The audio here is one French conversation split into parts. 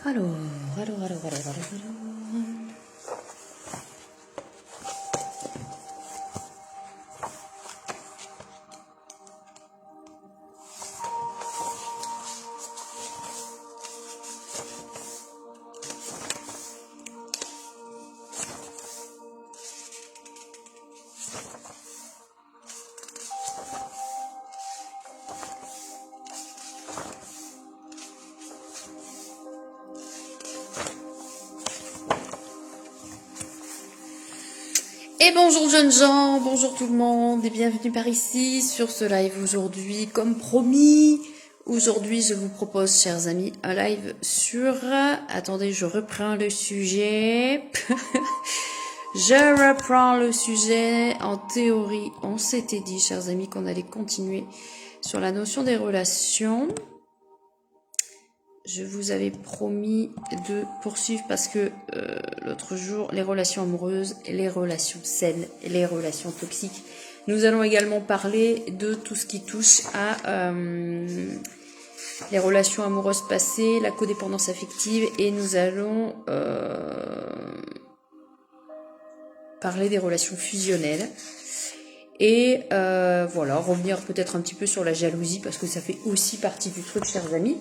Alors, alors. Et bonjour jeunes gens, bonjour tout le monde et bienvenue par ici sur ce live aujourd'hui. Comme promis, aujourd'hui je vous propose, chers amis, un live sur... Attendez, je reprends le sujet. Je reprends le sujet. En théorie, on s'était dit, chers amis, qu'on allait continuer sur la notion des relations. Je vous avais promis de poursuivre parce que l'autre jour, les relations amoureuses, les relations saines, les relations toxiques. Nous allons également parler de tout ce qui touche à les relations amoureuses passées, la codépendance affective et nous allons parler des relations fusionnelles. Et voilà, revenir peut-être un petit peu sur la jalousie parce que ça fait aussi partie du truc, chers amis.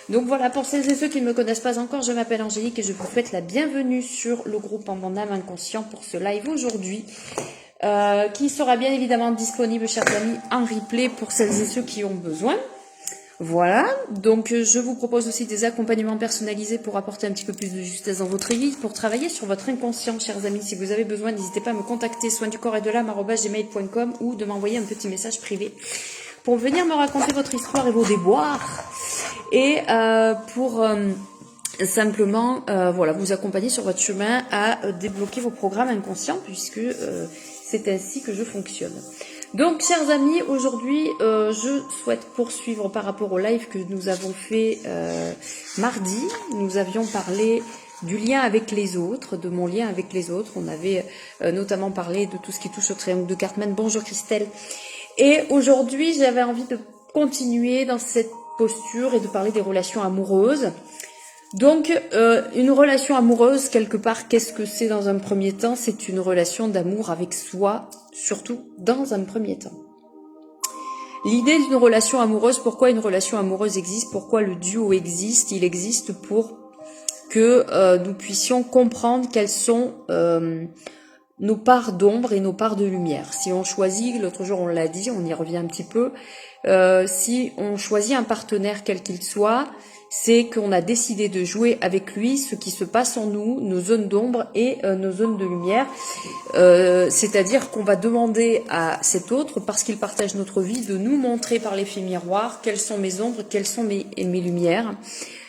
Donc voilà, pour celles et ceux qui ne me connaissent pas encore, je m'appelle Angélique et je vous souhaite la bienvenue sur le groupe En mon âme inconscient pour ce live aujourd'hui, qui sera bien évidemment disponible, chers amis, en replay pour celles et ceux qui ont besoin. Voilà, donc je vous propose aussi des accompagnements personnalisés pour apporter un petit peu plus de justesse dans votre vie, pour travailler sur votre inconscient, chers amis. Si vous avez besoin, n'hésitez pas à me contacter, soinducorps-et-de-l'âme@gmail.com ou de m'envoyer un petit message privé pour venir me raconter votre histoire et vos déboires et pour simplement voilà, vous accompagner sur votre chemin à débloquer vos programmes inconscients puisque c'est ainsi que je fonctionne. Donc, chers amis, aujourd'hui, je souhaite poursuivre par rapport au live que nous avons fait mardi. Nous avions parlé du lien avec les autres, de mon lien avec les autres. On avait notamment parlé de tout ce qui touche au triangle de Cartman. Bonjour Christelle. Et aujourd'hui, j'avais envie de continuer dans cette posture et de parler des relations amoureuses. Donc, une relation amoureuse, quelque part, qu'est-ce que c'est dans un premier temps? C'est une relation d'amour avec soi, surtout dans un premier temps. L'idée d'une relation amoureuse, pourquoi une relation amoureuse existe? Pourquoi le duo existe? Il existe pour que nous puissions comprendre quelles sont nos parts d'ombre et nos parts de lumière. Si on choisit, l'autre jour on l'a dit, on y revient un petit peu, si on choisit un partenaire quel qu'il soit, c'est qu'on a décidé de jouer avec lui ce qui se passe en nous, nos zones d'ombre et nos zones de lumière. C'est-à-dire qu'on va demander à cet autre, parce qu'il partage notre vie, de nous montrer par l'effet miroir quelles sont mes ombres, quelles sont mes lumières,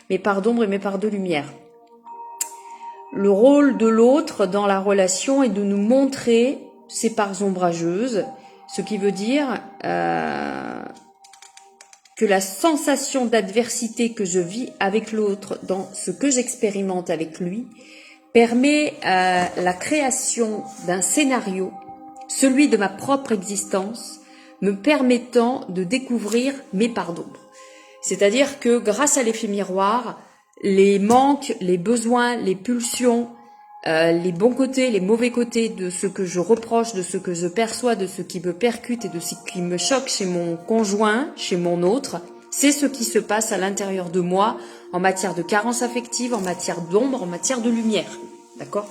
mes parts d'ombre et mes parts de lumière. Le rôle de l'autre dans la relation est de nous montrer ses parts ombrageuses, ce qui veut dire que la sensation d'adversité que je vis avec l'autre dans ce que j'expérimente avec lui permet la création d'un scénario, celui de ma propre existence, me permettant de découvrir mes parts d'ombre. C'est-à-dire que grâce à l'effet miroir, les manques, les besoins, les pulsions, les bons côtés, les mauvais côtés de ce que je reproche, de ce que je perçois, de ce qui me percute et de ce qui me choque chez mon conjoint, chez mon autre, c'est ce qui se passe à l'intérieur de moi en matière de carence affective, en matière d'ombre, en matière de lumière. D'accord ?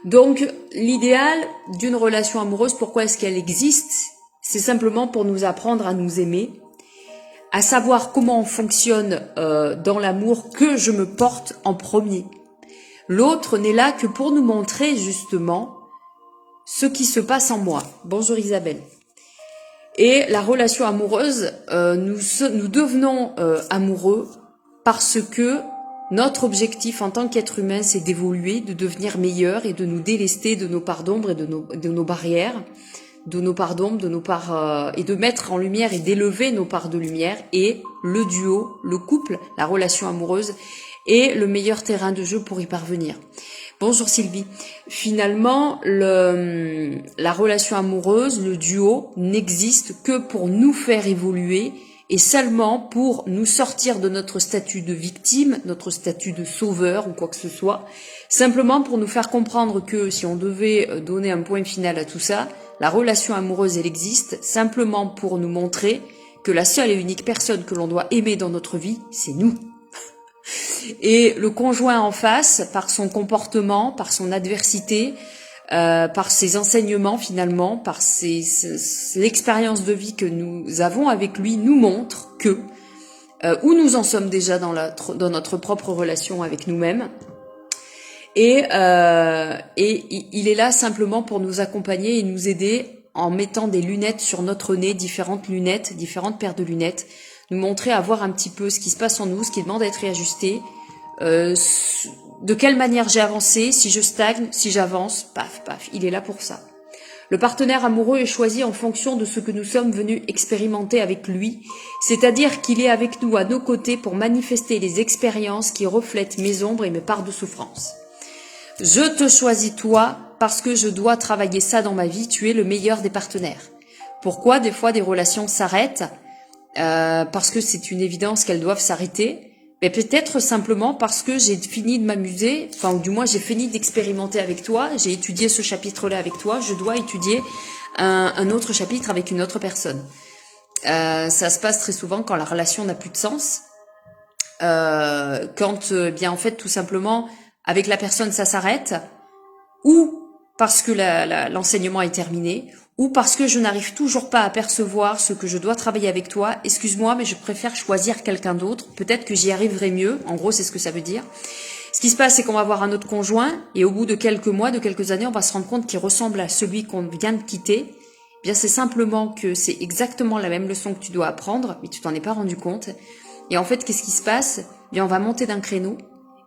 Donc, l'idéal d'une relation amoureuse, pourquoi est-ce qu'elle existe? C'est simplement pour nous apprendre à nous aimer, à savoir comment on fonctionne dans l'amour que je me porte en premier. L'autre n'est là que pour nous montrer justement ce qui se passe en moi. Bonjour Isabelle. Et la relation amoureuse, nous devenons amoureux parce que notre objectif en tant qu'être humain, c'est d'évoluer, de devenir meilleur et de nous délester de nos parts d'ombre et de nos barrières, de nos parts d'ombre, de nos parts et de mettre en lumière et d'élever nos parts de lumière. Et le duo, le couple, la relation amoureuse est le meilleur terrain de jeu pour y parvenir. Bonjour Sylvie. Finalement, la relation amoureuse, le duo, n'existe que pour nous faire évoluer et seulement pour nous sortir de notre statut de victime, notre statut de sauveur ou quoi que ce soit, simplement pour nous faire comprendre que si on devait donner un point final à tout ça, la relation amoureuse, elle existe simplement pour nous montrer que la seule et unique personne que l'on doit aimer dans notre vie, c'est nous. Et le conjoint en face, par son comportement, par son adversité, par ses enseignements finalement, par l'expérience de vie que nous avons avec lui, nous montre que où nous en sommes déjà dans notre propre relation avec nous-mêmes. Et il est là simplement pour nous accompagner et nous aider en mettant des lunettes sur notre nez, différentes lunettes, différentes paires de lunettes, nous montrer à voir un petit peu ce qui se passe en nous, ce qui demande à être réajusté, de quelle manière j'ai avancé, si je stagne, si j'avance, paf, paf, il est là pour ça. Le partenaire amoureux est choisi en fonction de ce que nous sommes venus expérimenter avec lui, c'est-à-dire qu'il est avec nous à nos côtés pour manifester les expériences qui reflètent mes ombres et mes parts de souffrance. Je te choisis toi parce que je dois travailler ça dans ma vie, tu es le meilleur des partenaires. Pourquoi des fois des relations s'arrêtent parce que c'est une évidence qu'elles doivent s'arrêter, mais peut-être simplement parce que j'ai fini de m'amuser, enfin du moins j'ai fini d'expérimenter avec toi, j'ai étudié ce chapitre-là avec toi, je dois étudier un autre chapitre avec une autre personne. Ça se passe très souvent quand la relation n'a plus de sens, quand bien en fait tout simplement avec la personne ça s'arrête, ou parce que l'enseignement est terminé, ou parce que je n'arrive toujours pas à percevoir ce que je dois travailler avec toi, excuse-moi, mais je préfère choisir quelqu'un d'autre, peut-être que j'y arriverai mieux, en gros c'est ce que ça veut dire. Ce qui se passe, c'est qu'on va avoir un autre conjoint, et au bout de quelques mois, de quelques années, on va se rendre compte qu'il ressemble à celui qu'on vient de quitter. Eh bien c'est simplement que c'est exactement la même leçon que tu dois apprendre, mais tu t'en es pas rendu compte. Et en fait, qu'est-ce qui se passe? Eh bien on va monter d'un créneau,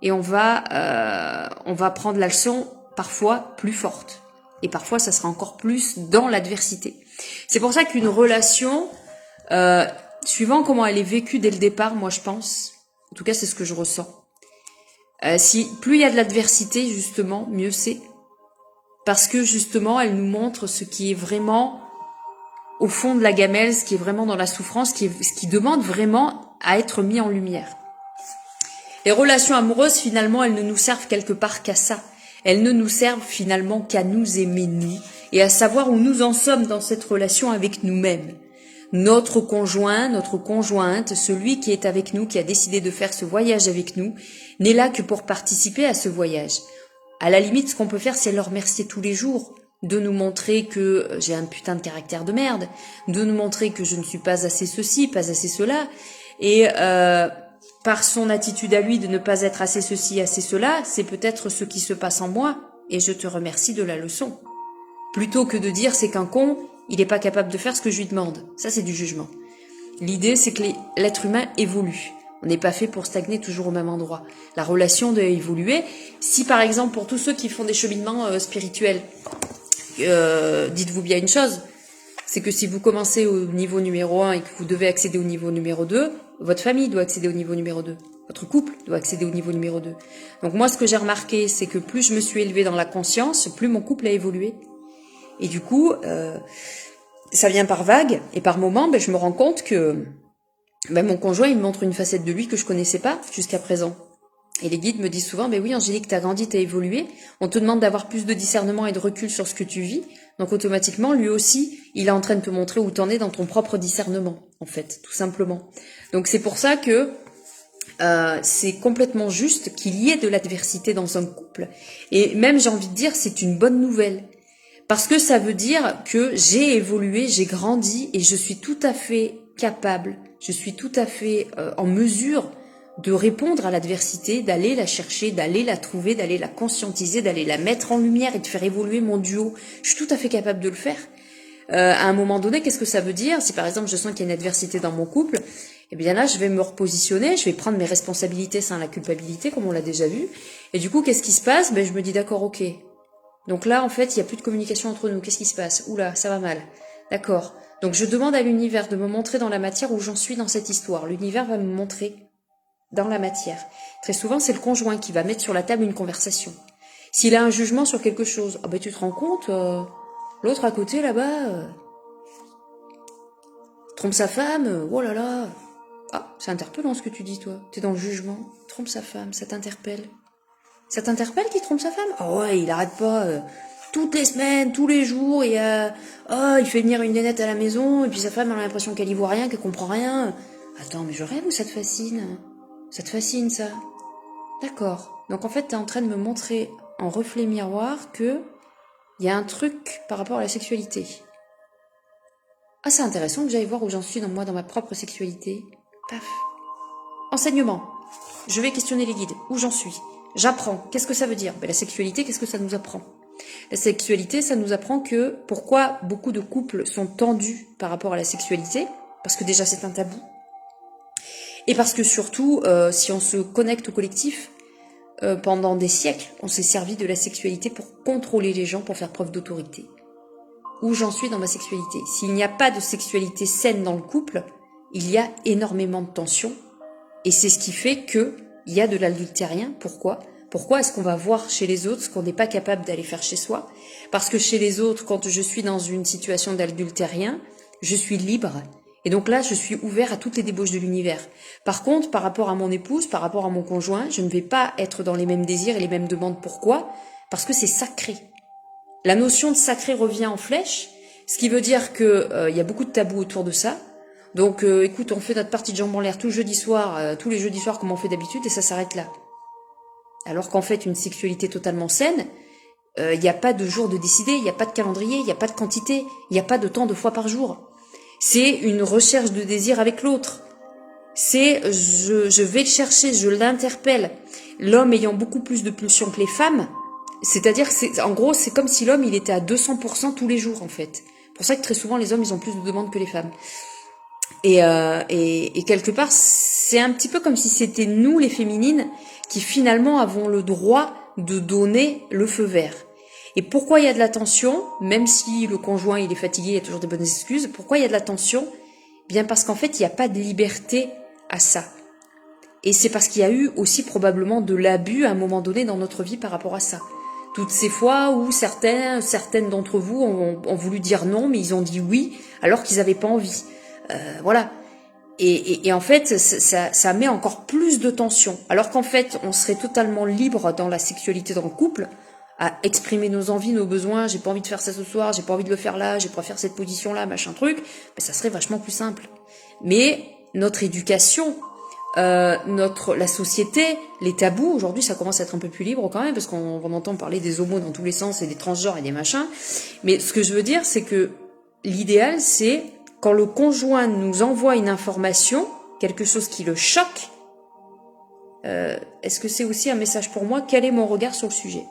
et on va prendre la leçon parfois plus forte. Et parfois, ça sera encore plus dans l'adversité. C'est pour ça qu'une relation, suivant comment elle est vécue dès le départ, moi je pense, en tout cas c'est ce que je ressens, si plus il y a de l'adversité, justement, mieux c'est. Parce que justement, elle nous montre ce qui est vraiment au fond de la gamelle, ce qui est vraiment dans la souffrance, ce qui demande vraiment à être mis en lumière. Les relations amoureuses, finalement, elles ne nous servent quelque part qu'à ça. Elles ne nous servent finalement qu'à nous aimer nous et à savoir où nous en sommes dans cette relation avec nous-mêmes. Notre conjoint, notre conjointe, celui qui est avec nous, qui a décidé de faire ce voyage avec nous, n'est là que pour participer à ce voyage. À la limite, ce qu'on peut faire, c'est le remercier tous les jours, de nous montrer que j'ai un putain de caractère de merde, de nous montrer que je ne suis pas assez ceci, pas assez cela, et par son attitude à lui de ne pas être assez ceci, assez cela, c'est peut-être ce qui se passe en moi, et je te remercie de la leçon. Plutôt que de dire c'est qu'un con, il n'est pas capable de faire ce que je lui demande. Ça, c'est du jugement. L'idée, c'est que l'être humain évolue. On n'est pas fait pour stagner toujours au même endroit. La relation doit évoluer. Si par exemple, pour tous ceux qui font des cheminements spirituels, dites-vous bien une chose, c'est que si vous commencez au niveau numéro 1 et que vous devez accéder au niveau numéro 2, votre famille doit accéder au niveau numéro 2. Votre couple doit accéder au niveau numéro 2. Donc moi, ce que j'ai remarqué, c'est que plus je me suis élevée dans la conscience, plus mon couple a évolué. Et du coup, ça vient par vagues. Et par moments, je me rends compte que mon conjoint, il me montre une facette de lui que je connaissais pas jusqu'à présent. Et les guides me disent souvent, oui Angélique, t'as grandi, t'as évolué. On te demande d'avoir plus de discernement et de recul sur ce que tu vis. Donc automatiquement, lui aussi, il est en train de te montrer où t'en es dans ton propre discernement, en fait, tout simplement. Donc c'est pour ça que c'est complètement juste qu'il y ait de l'adversité dans un couple. Et même, j'ai envie de dire, c'est une bonne nouvelle. Parce que ça veut dire que j'ai évolué, j'ai grandi et je suis tout à fait capable, je suis tout à fait en mesure de répondre à l'adversité, d'aller la chercher, d'aller la trouver, d'aller la conscientiser, d'aller la mettre en lumière et de faire évoluer mon duo. Je suis tout à fait capable de le faire. À un moment donné, qu'est-ce que ça veut dire? Si par exemple je sens qu'il y a une adversité dans mon couple, eh bien là je vais me repositionner, je vais prendre mes responsabilités sans la culpabilité comme on l'a déjà vu. Et du coup, qu'est-ce qui se passe? Je me dis d'accord, ok. Donc là, en fait, il n'y a plus de communication entre nous. Qu'est-ce qui se passe? Oula, ça va mal. D'accord. Donc je demande à l'univers de me montrer dans la matière où j'en suis dans cette histoire. L'univers va me montrer dans la matière. Très souvent, c'est le conjoint qui va mettre sur la table une conversation. S'il a un jugement sur quelque chose, tu te rends compte, l'autre à côté là-bas, Trompe sa femme, oh là là. Ah, c'est interpellant ce que tu dis, toi. T'es dans le jugement. Trompe sa femme, ça t'interpelle. Ça t'interpelle qu'il trompe sa femme? Ah ouais, il arrête pas. Toutes les semaines, tous les jours, il fait venir une nénette à la maison, et puis sa femme a l'impression qu'elle y voit rien, qu'elle comprend rien. Attends, mais je rêve ou ça te fascine? Ça te fascine, ça? D'accord. Donc en fait, t'es en train de me montrer en reflet miroir que il y a un truc par rapport à la sexualité. Ah, c'est intéressant que j'aille voir où j'en suis dans ma propre sexualité. Paf. Enseignement. Je vais questionner les guides. Où j'en suis? J'apprends. Qu'est-ce que ça veut dire? La sexualité, qu'est-ce que ça nous apprend? La sexualité, ça nous apprend que pourquoi beaucoup de couples sont tendus par rapport à la sexualité, parce que déjà c'est un tabou, et parce que surtout, si on se connecte au collectif, pendant des siècles, on s'est servi de la sexualité pour contrôler les gens, pour faire preuve d'autorité. Où j'en suis dans ma sexualité? S'il n'y a pas de sexualité saine dans le couple, il y a énormément de tensions, et c'est ce qui fait que il y a de l'adultérien. Pourquoi? Pourquoi est-ce qu'on va voir chez les autres ce qu'on n'est pas capable d'aller faire chez soi? Parce que chez les autres, quand je suis dans une situation d'adultérien, je suis libre. Et donc là, je suis ouvert à toutes les débauches de l'univers. Par contre, par rapport à mon épouse, par rapport à mon conjoint, je ne vais pas être dans les mêmes désirs et les mêmes demandes. Pourquoi? Parce que c'est sacré. La notion de sacré revient en flèche, ce qui veut dire que y a beaucoup de tabous autour de ça. Donc, écoute, on fait notre partie de jambes en l'air tous les jeudis soirs comme on fait d'habitude, et ça s'arrête là. Alors qu'en fait, une sexualité totalement saine, il n'y a pas de jour de décider, il n'y a pas de calendrier, il n'y a pas de quantité, il n'y a pas de temps de fois par jour. C'est une recherche de désir avec l'autre. C'est je vais le chercher, je l'interpelle. L'homme ayant beaucoup plus de pulsions que les femmes, c'est-à-dire que en gros, c'est comme si l'homme il était à 200% tous les jours en fait. C'est pour ça que très souvent les hommes ils ont plus de demandes que les femmes. Et quelque part, c'est un petit peu comme si c'était nous les féminines qui finalement avons le droit de donner le feu vert. Et pourquoi il y a de la tension, même si le conjoint il est fatigué, il y a toujours des bonnes excuses, pourquoi il y a de la tension? Bien parce qu'en fait, il n'y a pas de liberté à ça. Et c'est parce qu'il y a eu aussi probablement de l'abus à un moment donné dans notre vie par rapport à ça. Toutes ces fois où certaines d'entre vous ont voulu dire non, mais ils ont dit oui, alors qu'ils n'avaient pas envie. Voilà. Et en fait, ça met encore plus de tension. Alors qu'en fait, on serait totalement libre dans la sexualité dans le couple, à exprimer nos envies, nos besoins. J'ai pas envie de faire ça ce soir, j'ai pas envie de le faire là, j'ai pas faire cette position-là, machin truc. Mais ça serait vachement plus simple. Mais notre éducation, la société, les tabous, aujourd'hui, ça commence à être un peu plus libre quand même, parce qu'on entend parler des homos dans tous les sens et des transgenres et des machins. Mais ce que je veux dire, c'est que l'idéal, c'est quand le conjoint nous envoie une information, quelque chose qui le choque, est-ce que c'est aussi un message pour moi? Quel est mon regard sur le sujet?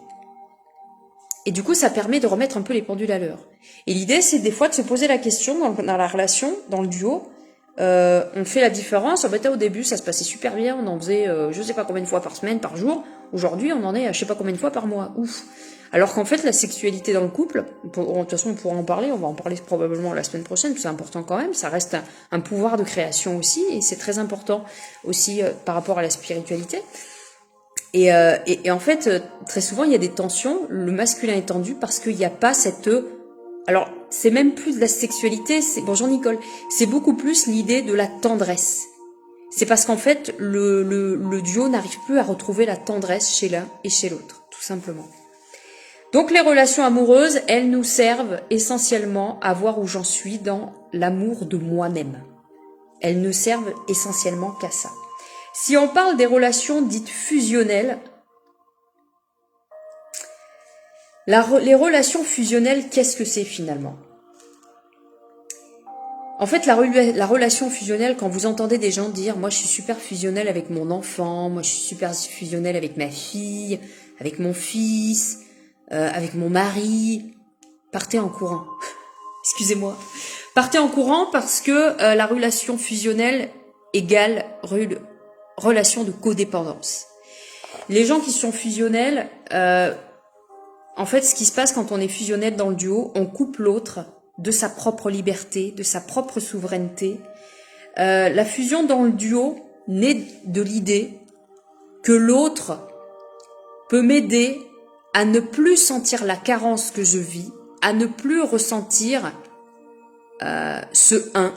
Et du coup, ça permet de remettre un peu les pendules à l'heure. Et l'idée, c'est des fois de se poser la question dans la relation, dans le duo. On fait la différence. Au début, ça se passait super bien. On en faisait je sais pas combien de fois par semaine, par jour. Aujourd'hui, on en est à je sais pas combien de fois par mois. Ouf. Alors qu'en fait, la sexualité dans le couple, de toute façon, on pourra en parler. On va en parler probablement la semaine prochaine. C'est important quand même. Ça reste un pouvoir de création aussi. Et c'est très important aussi par rapport à la spiritualité. Et en fait, très souvent, il y a des tensions. Le masculin est tendu parce qu'il n'y a pas cette... Alors, c'est même plus de la sexualité. Bonjour Nicole. C'est beaucoup plus l'idée de la tendresse. C'est parce qu'en fait, le duo n'arrive plus à retrouver la tendresse chez l'un et chez l'autre, tout simplement. Donc, les relations amoureuses, elles nous servent essentiellement à voir où j'en suis dans l'amour de moi-même. Elles ne servent essentiellement qu'à ça. Si on parle des relations dites fusionnelles, les relations fusionnelles, qu'est-ce que c'est finalement? En fait, la relation fusionnelle, quand vous entendez des gens dire « moi je suis super fusionnelle avec mon enfant, moi je suis super fusionnelle avec ma fille, avec mon fils, avec mon mari », partez en courant. Excusez-moi. Partez en courant parce que la relation fusionnelle égale relation de codépendance. Les gens qui sont fusionnels, en fait, ce qui se passe quand on est fusionnel dans le duo, on coupe l'autre de sa propre liberté, de sa propre souveraineté. La fusion dans le duo naît de l'idée que l'autre peut m'aider à ne plus sentir la carence que je vis, à ne plus ressentir ce 1,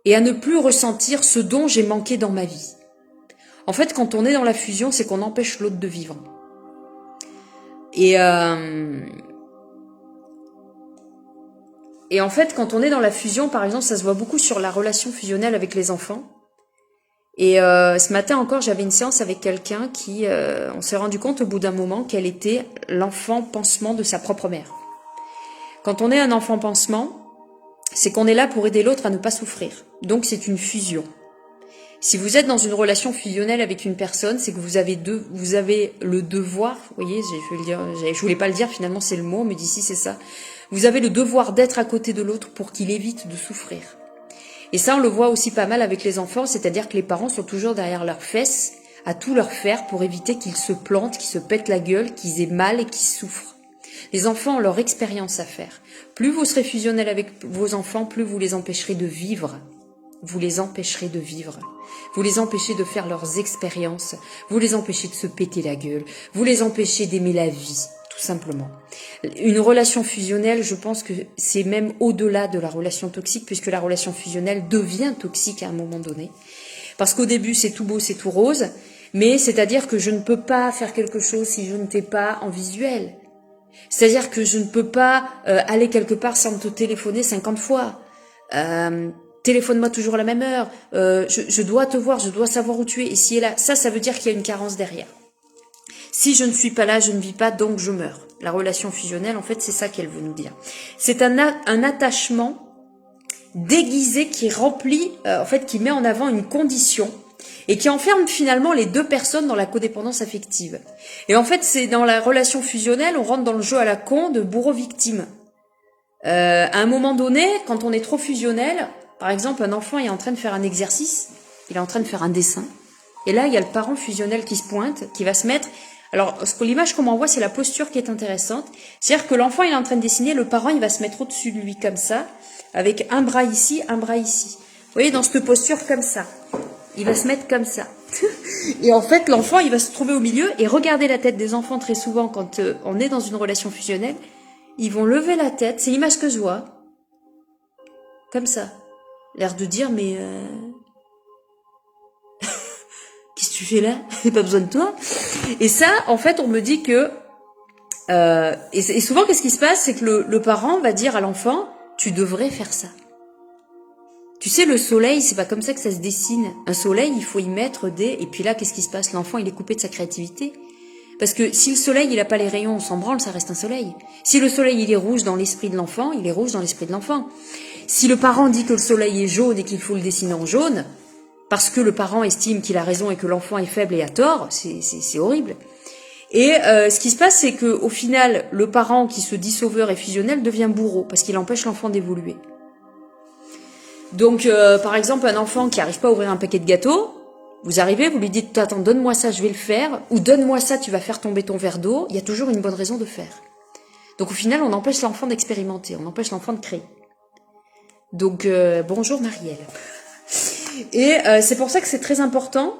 et à ne plus ressentir ce dont j'ai manqué dans ma vie. En fait, quand on est dans la fusion, c'est qu'on empêche l'autre de vivre. Et en fait, quand on est dans la fusion, par exemple, ça se voit beaucoup sur la relation fusionnelle avec les enfants. Et ce matin encore, j'avais une séance avec quelqu'un qui, on s'est rendu compte au bout d'un moment qu'elle était l'enfant pansement de sa propre mère. Quand on est un enfant pansement, c'est qu'on est là pour aider l'autre à ne pas souffrir. Donc c'est une fusion. Si vous êtes dans une relation fusionnelle avec une personne, c'est que vous avez le devoir, vous voyez, je voulais pas le dire, finalement c'est le mot, mais d'ici c'est ça. Vous avez le devoir d'être à côté de l'autre pour qu'il évite de souffrir. Et ça, on le voit aussi pas mal avec les enfants, c'est-à-dire que les parents sont toujours derrière leurs fesses, à tout leur faire pour éviter qu'ils se plantent, qu'ils se pètent la gueule, qu'ils aient mal et qu'ils souffrent. Les enfants ont leur expérience à faire. Plus vous serez fusionnel avec vos enfants, plus vous les empêcherez de vivre. Vous les empêcherez de vivre. Vous les empêchez de faire leurs expériences. Vous les empêchez de se péter la gueule. Vous les empêchez d'aimer la vie, tout simplement. Une relation fusionnelle, je pense que c'est même au-delà de la relation toxique, puisque la relation fusionnelle devient toxique à un moment donné. Parce qu'au début, c'est tout beau, c'est tout rose, mais c'est-à-dire que je ne peux pas faire quelque chose si je ne t'ai pas en visuel. C'est-à-dire que je ne peux pas aller quelque part sans te téléphoner 50 fois. Téléphone-moi toujours à la même heure. Je dois te voir, je dois savoir où tu es. Et si elle a ça veut dire qu'il y a une carence derrière. Si je ne suis pas là, je ne vis pas, donc je meurs. La relation fusionnelle, en fait, c'est ça qu'elle veut nous dire. C'est un attachement déguisé qui remplit, en fait, qui met en avant une condition et qui enferme finalement les deux personnes dans la codépendance affective. Et en fait, c'est dans la relation fusionnelle, on rentre dans le jeu à la con de bourreau-victime. À un moment donné, quand on est trop fusionnel, par exemple, un enfant est en train de faire un exercice, il est en train de faire un dessin, et là, il y a le parent fusionnel qui se pointe, qui va se mettre... Alors, l'image qu'on m'envoie, c'est la posture qui est intéressante. C'est-à-dire que l'enfant, il est en train de dessiner, le parent, il va se mettre au-dessus de lui comme ça, avec un bras ici, un bras ici. Vous voyez, dans cette posture comme ça. Il va se mettre comme ça. Et en fait, l'enfant, il va se trouver au milieu. Et regardez la tête des enfants très souvent quand on est dans une relation fusionnelle. Ils vont lever la tête. C'est l'image que je vois. Comme ça. L'air de dire, mais... Qu'est-ce que tu fais là? J'ai pas besoin de toi. Et ça, en fait, on me dit que... et souvent, qu'est-ce qui se passe? C'est que le parent va dire à l'enfant, tu devrais faire ça. Tu sais, le soleil, c'est pas comme ça que ça se dessine. Un soleil, il faut y mettre des... Et puis là, qu'est-ce qui se passe? L'enfant, il est coupé de sa créativité. Parce que si le soleil, il a pas les rayons, on s'en branle, ça reste un soleil. Si le soleil, il est rouge dans l'esprit de l'enfant, il est rouge dans l'esprit de l'enfant. Si le parent dit que le soleil est jaune et qu'il faut le dessiner en jaune, parce que le parent estime qu'il a raison et que l'enfant est faible et a tort, c'est horrible. Et ce qui se passe, c'est que au final, le parent qui se dit sauveur et fusionnel devient bourreau, parce qu'il empêche l'enfant d'évoluer. Donc, par exemple, un enfant qui n'arrive pas à ouvrir un paquet de gâteaux, vous arrivez, vous lui dites, attends, donne-moi ça, je vais le faire, ou donne-moi ça, tu vas faire tomber ton verre d'eau, il y a toujours une bonne raison de faire. Donc au final, on empêche l'enfant d'expérimenter, on empêche l'enfant de créer. Donc, bonjour Marielle. Et c'est pour ça que c'est très important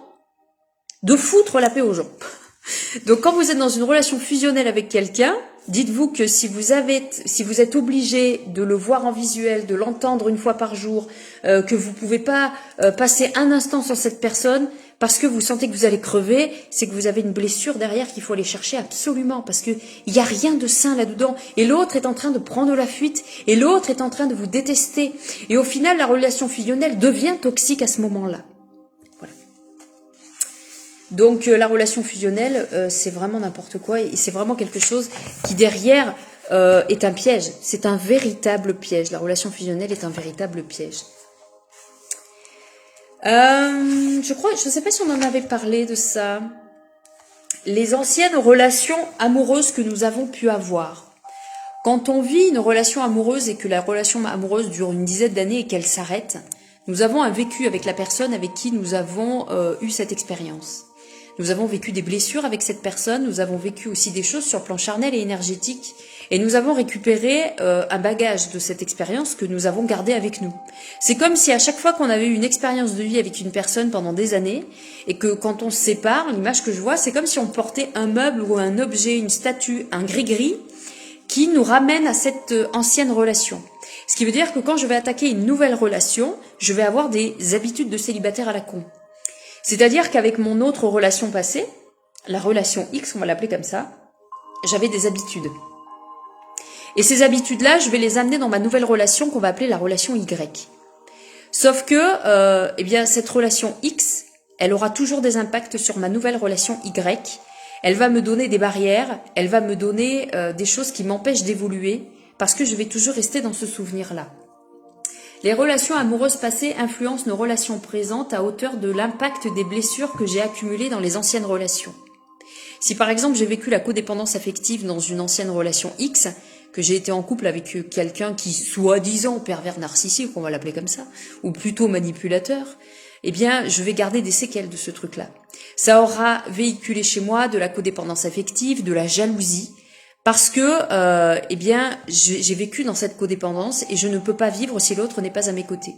de foutre la paix aux gens. Donc quand vous êtes dans une relation fusionnelle avec quelqu'un, dites-vous que si vous êtes obligé de le voir en visuel, de l'entendre une fois par jour, que vous pouvez pas passer un instant sur cette personne parce que vous sentez que vous allez crever, c'est que vous avez une blessure derrière qu'il faut aller chercher absolument, parce que il y a rien de sain là-dedans. Et l'autre est en train de prendre la fuite, et l'autre est en train de vous détester. Et au final, la relation fusionnelle devient toxique à ce moment-là. Voilà. Donc la relation fusionnelle, c'est vraiment n'importe quoi, et c'est vraiment quelque chose qui derrière est un piège. C'est un véritable piège. La relation fusionnelle est un véritable piège. Je sais pas si on en avait parlé de ça. Les anciennes relations amoureuses que nous avons pu avoir. Quand on vit une relation amoureuse et que la relation amoureuse dure une dizaine d'années et qu'elle s'arrête, nous avons un vécu avec la personne avec qui nous avons eu cette expérience. Nous avons vécu des blessures avec cette personne, nous avons vécu aussi des choses sur le plan charnel et énergétique, et nous avons récupéré un bagage de cette expérience que nous avons gardé avec nous. C'est comme si à chaque fois qu'on avait eu une expérience de vie avec une personne pendant des années, et que quand on se sépare, l'image que je vois, c'est comme si on portait un meuble ou un objet, une statue, un gris-gris, qui nous ramène à cette ancienne relation. Ce qui veut dire que quand je vais attaquer une nouvelle relation, je vais avoir des habitudes de célibataire à la con. C'est-à-dire qu'avec mon autre relation passée, la relation X, on va l'appeler comme ça, j'avais des habitudes. Et ces habitudes-là, je vais les amener dans ma nouvelle relation qu'on va appeler la relation Y. Sauf que, eh bien, cette relation X, elle aura toujours des impacts sur ma nouvelle relation Y. Elle va me donner des barrières, elle va me donner des choses qui m'empêchent d'évoluer, parce que je vais toujours rester dans ce souvenir-là. Les relations amoureuses passées influencent nos relations présentes à hauteur de l'impact des blessures que j'ai accumulées dans les anciennes relations. Si par exemple j'ai vécu la codépendance affective dans une ancienne relation X, que j'ai été en couple avec quelqu'un qui, soi-disant pervers narcissique, on va l'appeler comme ça, ou plutôt manipulateur, eh bien, je vais garder des séquelles de ce truc-là. Ça aura véhiculé chez moi de la codépendance affective, de la jalousie, parce que, eh bien, j'ai vécu dans cette codépendance et je ne peux pas vivre si l'autre n'est pas à mes côtés.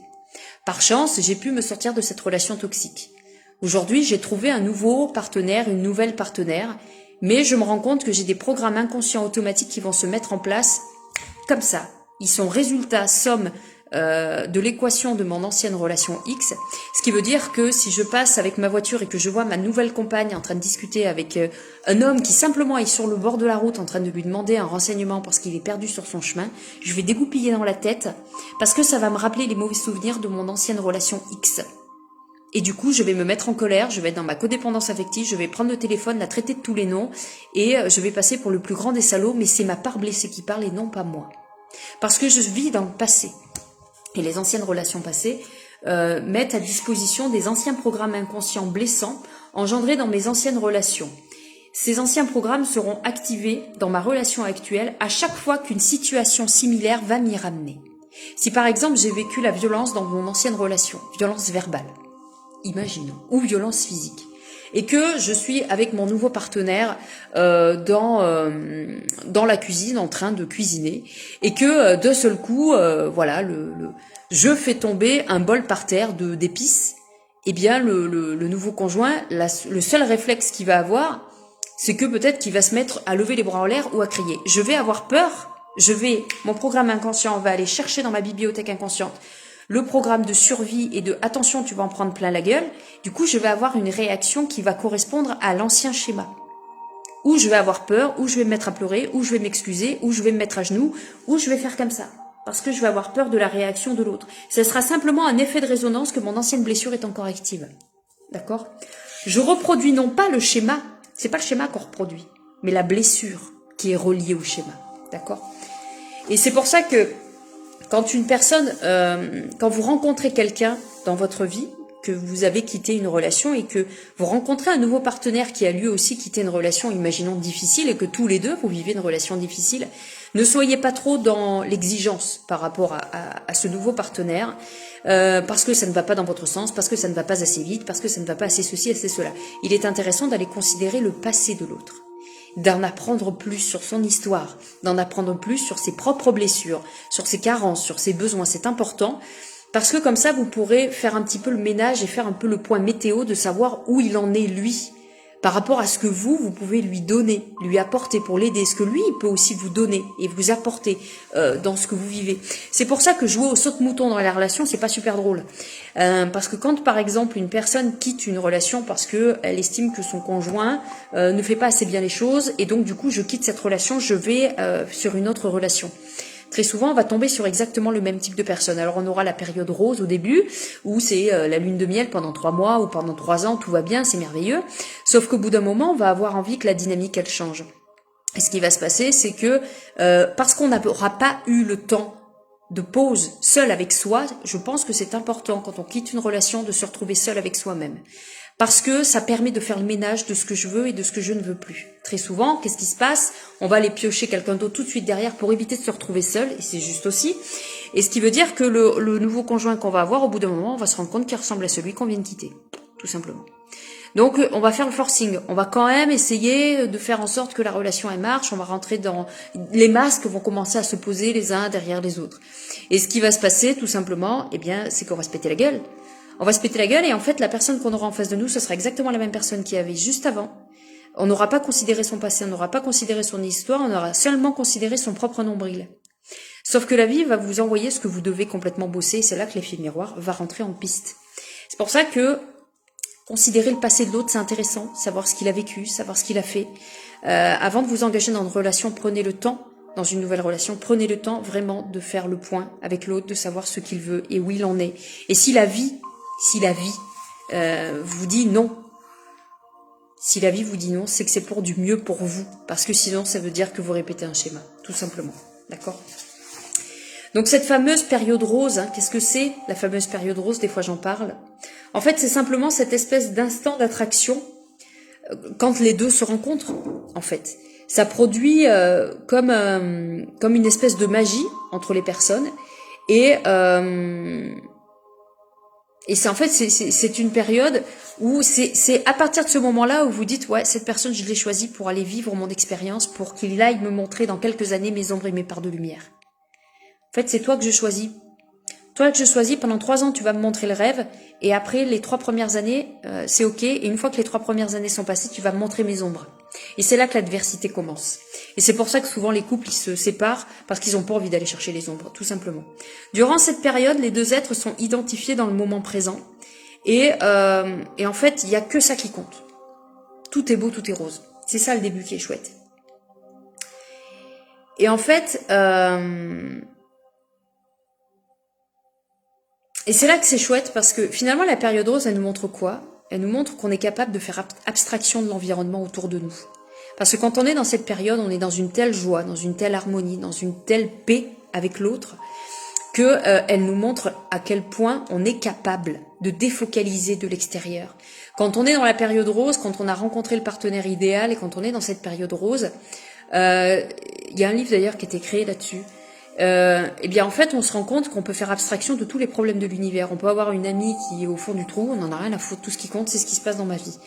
Par chance, j'ai pu me sortir de cette relation toxique. Aujourd'hui, j'ai trouvé un nouveau partenaire, une nouvelle partenaire, mais je me rends compte que j'ai des programmes inconscients automatiques qui vont se mettre en place comme ça. Ils sont résultat, somme de l'équation de mon ancienne relation X, ce qui veut dire que si je passe avec ma voiture et que je vois ma nouvelle compagne en train de discuter avec un homme qui simplement est sur le bord de la route en train de lui demander un renseignement parce qu'il est perdu sur son chemin, je vais dégoupiller dans la tête parce que ça va me rappeler les mauvais souvenirs de mon ancienne relation X. Et du coup, je vais me mettre en colère, je vais être dans ma codépendance affective, je vais prendre le téléphone, la traiter de tous les noms, et je vais passer pour le plus grand des salauds, mais c'est ma part blessée qui parle et non pas moi. Parce que je vis dans le passé. Et les anciennes relations passées mettent à disposition des anciens programmes inconscients blessants engendrés dans mes anciennes relations. Ces anciens programmes seront activés dans ma relation actuelle à chaque fois qu'une situation similaire va m'y ramener. Si par exemple j'ai vécu la violence dans mon ancienne relation, violence verbale, imaginons, ou violence physique, et que je suis avec mon nouveau partenaire dans la cuisine en train de cuisiner, et que d'un seul coup, voilà, je fais tomber un bol par terre d'épices, eh bien le nouveau conjoint, le seul réflexe qu'il va avoir, c'est que peut-être qu'il va se mettre à lever les bras en l'air ou à crier. Je vais avoir peur, mon programme inconscient va aller chercher dans ma bibliothèque inconsciente le programme de survie et de « attention, tu vas en prendre plein la gueule », du coup, je vais avoir une réaction qui va correspondre à l'ancien schéma. Ou je vais avoir peur, ou je vais me mettre à pleurer, ou je vais m'excuser, ou je vais me mettre à genoux, ou je vais faire comme ça. Parce que je vais avoir peur de la réaction de l'autre. Ce sera simplement un effet de résonance que mon ancienne blessure est encore active. D'accord ? Je reproduis non pas le schéma, c'est pas le schéma qu'on reproduit, mais la blessure qui est reliée au schéma. D'accord ? Et c'est pour ça que quand une personne, quand vous rencontrez quelqu'un dans votre vie, que vous avez quitté une relation et que vous rencontrez un nouveau partenaire qui a lui aussi quitté une relation, imaginons difficile, et que tous les deux vous vivez une relation difficile, ne soyez pas trop dans l'exigence par rapport à ce nouveau partenaire, parce que ça ne va pas dans votre sens, parce que ça ne va pas assez vite, parce que ça ne va pas assez ceci, assez cela. Il est intéressant d'aller considérer le passé de l'autre, d'en apprendre plus sur son histoire, d'en apprendre plus sur ses propres blessures, sur ses carences, sur ses besoins. C'est important parce que comme ça, vous pourrez faire un petit peu le ménage et faire un peu le point météo de savoir où il en est lui par rapport à ce que vous pouvez lui donner, lui apporter pour l'aider, ce que lui, il peut aussi vous donner et vous apporter dans ce que vous vivez. C'est pour ça que jouer au saute-mouton dans la relation, c'est pas super drôle. Parce que quand, par exemple, une personne quitte une relation parce que elle estime que son conjoint ne fait pas assez bien les choses, et donc du coup, je quitte cette relation, je vais sur une autre relation. Très souvent, on va tomber sur exactement le même type de personne. Alors, on aura la période rose au début, où c'est la lune de miel pendant 3 mois ou pendant 3 ans, tout va bien, c'est merveilleux. Sauf qu'au bout d'un moment, on va avoir envie que la dynamique, elle change. Et ce qui va se passer, c'est que parce qu'on n'aura pas eu le temps de pause seul avec soi, je pense que c'est important, quand on quitte une relation, de se retrouver seul avec soi-même. Parce que ça permet de faire le ménage de ce que je veux et de ce que je ne veux plus. Très souvent, qu'est-ce qui se passe ? On va aller piocher quelqu'un d'autre tout de suite derrière pour éviter de se retrouver seul, et c'est juste aussi. Et ce qui veut dire que le nouveau conjoint qu'on va avoir, au bout d'un moment, on va se rendre compte qu'il ressemble à celui qu'on vient de quitter, tout simplement. Donc, on va faire le forcing. On va quand même essayer de faire en sorte que la relation, elle marche. On va rentrer dans... Les masques vont commencer à se poser les uns derrière les autres. Et ce qui va se passer, tout simplement, eh bien, c'est qu'on va se péter la gueule. On va se péter la gueule et en fait, la personne qu'on aura en face de nous, ce sera exactement la même personne qu'il y avait juste avant. On n'aura pas considéré son passé, on n'aura pas considéré son histoire, on aura seulement considéré son propre nombril. Sauf que la vie va vous envoyer ce que vous devez complètement bosser, et c'est là que l'effet miroir va rentrer en piste. C'est pour ça que considérer le passé de l'autre, c'est intéressant, savoir ce qu'il a vécu, savoir ce qu'il a fait. Avant de vous engager dans une relation, prenez le temps, dans une nouvelle relation, prenez le temps vraiment de faire le point avec l'autre, de savoir ce qu'il veut et où il en est. Et si la vie vous dit non, c'est que c'est pour du mieux pour vous. Parce que sinon, ça veut dire que vous répétez un schéma, tout simplement. D'accord ? Donc cette fameuse période rose, hein, qu'est-ce que c'est la fameuse période rose? Des fois j'en parle. En fait, c'est simplement cette espèce d'instant d'attraction quand les deux se rencontrent, en fait. Ça produit comme une espèce de magie entre les personnes. Et c'est en fait, c'est une période où c'est à partir de ce moment-là où vous dites, ouais, cette personne, je l'ai choisie pour aller vivre mon expérience, pour qu'il aille me montrer dans quelques années mes ombres et mes parts de lumière. En fait, c'est toi que je choisis. Toi que je choisis, pendant 3 ans, tu vas me montrer le rêve. Et après, les 3 premières années, c'est OK. Et une fois que les 3 premières années sont passées, tu vas me montrer mes ombres. Et c'est là que l'adversité commence. Et c'est pour ça que souvent les couples, ils se séparent parce qu'ils n'ont pas envie d'aller chercher les ombres, tout simplement. Durant cette période, les deux êtres sont identifiés dans le moment présent. Et en fait, il n'y a que ça qui compte. Tout est beau, tout est rose. C'est ça le début qui est chouette. Et en fait... Et c'est là que c'est chouette parce que finalement la période rose, elle nous montre quoi? Elle nous montre qu'on est capable de faire abstraction de l'environnement autour de nous. Parce que quand on est dans cette période, on est dans une telle joie, dans une telle harmonie, dans une telle paix avec l'autre, que elle nous montre à quel point on est capable de défocaliser de l'extérieur. Quand on est dans la période rose, quand on a rencontré le partenaire idéal et quand on est dans cette période rose, il y a un livre d'ailleurs qui a été créé là-dessus. Eh bien en fait on se rend compte qu'on peut faire abstraction de tous les problèmes de l'univers. On peut avoir une amie qui est au fond du trou, on n'en a rien à foutre, tout ce qui compte c'est ce qui se passe dans ma vie.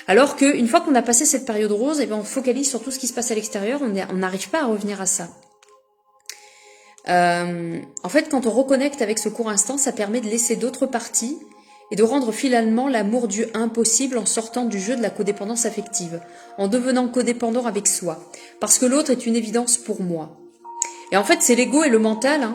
Alors qu'une fois qu'on a passé cette période rose, eh bien on focalise sur tout ce qui se passe à l'extérieur, on n'arrive pas à revenir à ça. En fait quand on reconnecte avec ce court instant, ça permet de laisser d'autres parties et de rendre finalement l'amour du impossible en sortant du jeu de la codépendance affective, en devenant codépendant avec soi, parce que l'autre est une évidence pour moi. Et en fait, c'est l'ego et le mental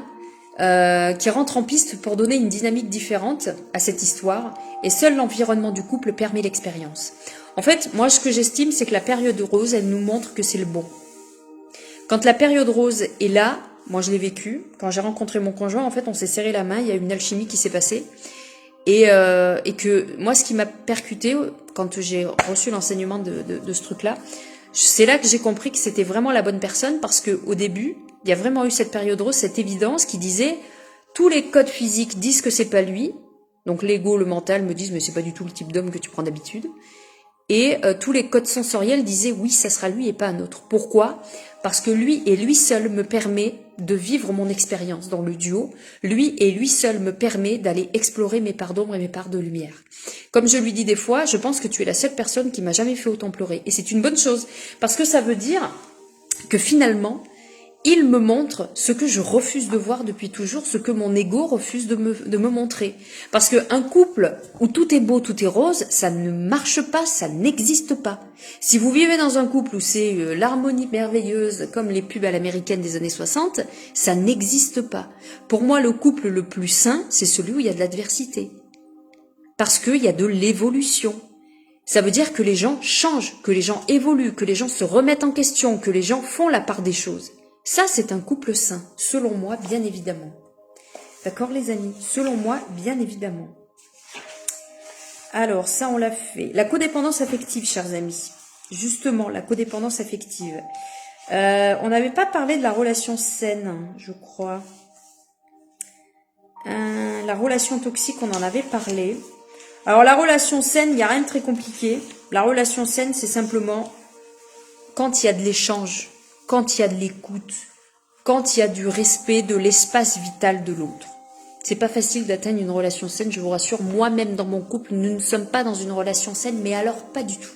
qui rentrent en piste pour donner une dynamique différente à cette histoire. Et seul l'environnement du couple permet l'expérience. En fait, moi, ce que j'estime, c'est que la période rose, elle nous montre que c'est le bon. Quand la période rose est là, moi, je l'ai vécu. Quand j'ai rencontré mon conjoint, en fait, on s'est serré la main. Il y a une alchimie qui s'est passée. Et que moi, ce qui m'a percuté quand j'ai reçu l'enseignement de ce truc-là, c'est là que j'ai compris que c'était vraiment la bonne personne parce que au début, il y a vraiment eu cette période rose, cette évidence qui disait tous les codes physiques disent que c'est pas lui. Donc l'ego, le mental me disent mais c'est pas du tout le type d'homme que tu prends d'habitude. Et tous les codes sensoriels disaient oui, ça sera lui et pas un autre. Pourquoi? Parce que lui et lui seul me permet de vivre mon expérience dans le duo. Lui et lui seul me permet d'aller explorer mes parts d'ombre et mes parts de lumière. Comme je lui dis des fois, je pense que tu es la seule personne qui m'a jamais fait autant pleurer. Et c'est une bonne chose, parce que ça veut dire que finalement, il me montre ce que je refuse de voir depuis toujours, ce que mon ego refuse de me montrer. Parce qu'un couple où tout est beau, tout est rose, ça ne marche pas, ça n'existe pas. Si vous vivez dans un couple où c'est l'harmonie merveilleuse, comme les pubs à l'américaine des années 60, ça n'existe pas. Pour moi, le couple le plus sain, c'est celui où il y a de l'adversité. Parce qu'il y a de l'évolution. Ça veut dire que les gens changent, que les gens évoluent, que les gens se remettent en question, que les gens font la part des choses. Ça, c'est un couple sain, selon moi, bien évidemment. D'accord, les amis? Selon moi, bien évidemment. Alors, ça, on l'a fait. La codépendance affective, chers amis. Justement, la codépendance affective. On n'avait pas parlé de la relation saine, je crois. La relation toxique, on en avait parlé. Alors, la relation saine, il n'y a rien de très compliqué. La relation saine, c'est simplement quand il y a de l'échange, quand il y a de l'écoute, quand il y a du respect de l'espace vital de l'autre. C'est pas facile d'atteindre une relation saine, je vous rassure. Moi-même, dans mon couple, nous ne sommes pas dans une relation saine, mais alors pas du tout.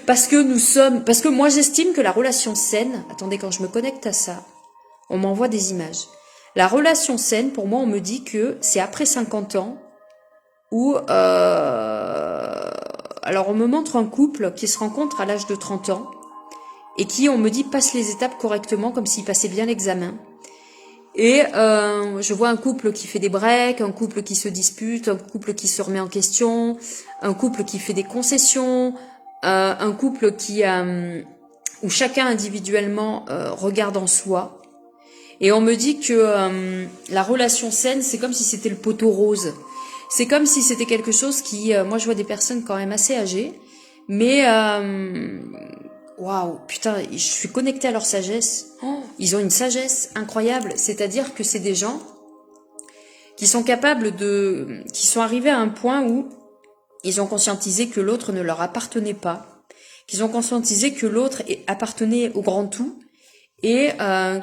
Parce que moi, j'estime que la relation saine, attendez, quand je me connecte à ça, on m'envoie des images. La relation saine, pour moi, on me dit que c'est après 50 ans où, alors on me montre un couple qui se rencontre à l'âge de 30 ans, et qui, on me dit, passe les étapes correctement, comme s'il passait bien l'examen. Et je vois un couple qui fait des breaks, un couple qui se dispute, un couple qui se remet en question, un couple qui fait des concessions, un couple qui où chacun individuellement regarde en soi. Et on me dit que la relation saine, c'est comme si c'était le poteau rose. C'est comme si c'était quelque chose qui... moi, je vois des personnes quand même assez âgées, mais... waouh, putain, je suis connectée à leur sagesse. Oh, ils ont une sagesse incroyable. C'est-à-dire que c'est des gens qui sont capables de... qui sont arrivés à un point où ils ont conscientisé que l'autre ne leur appartenait pas, qu'ils ont conscientisé que l'autre appartenait au grand tout, et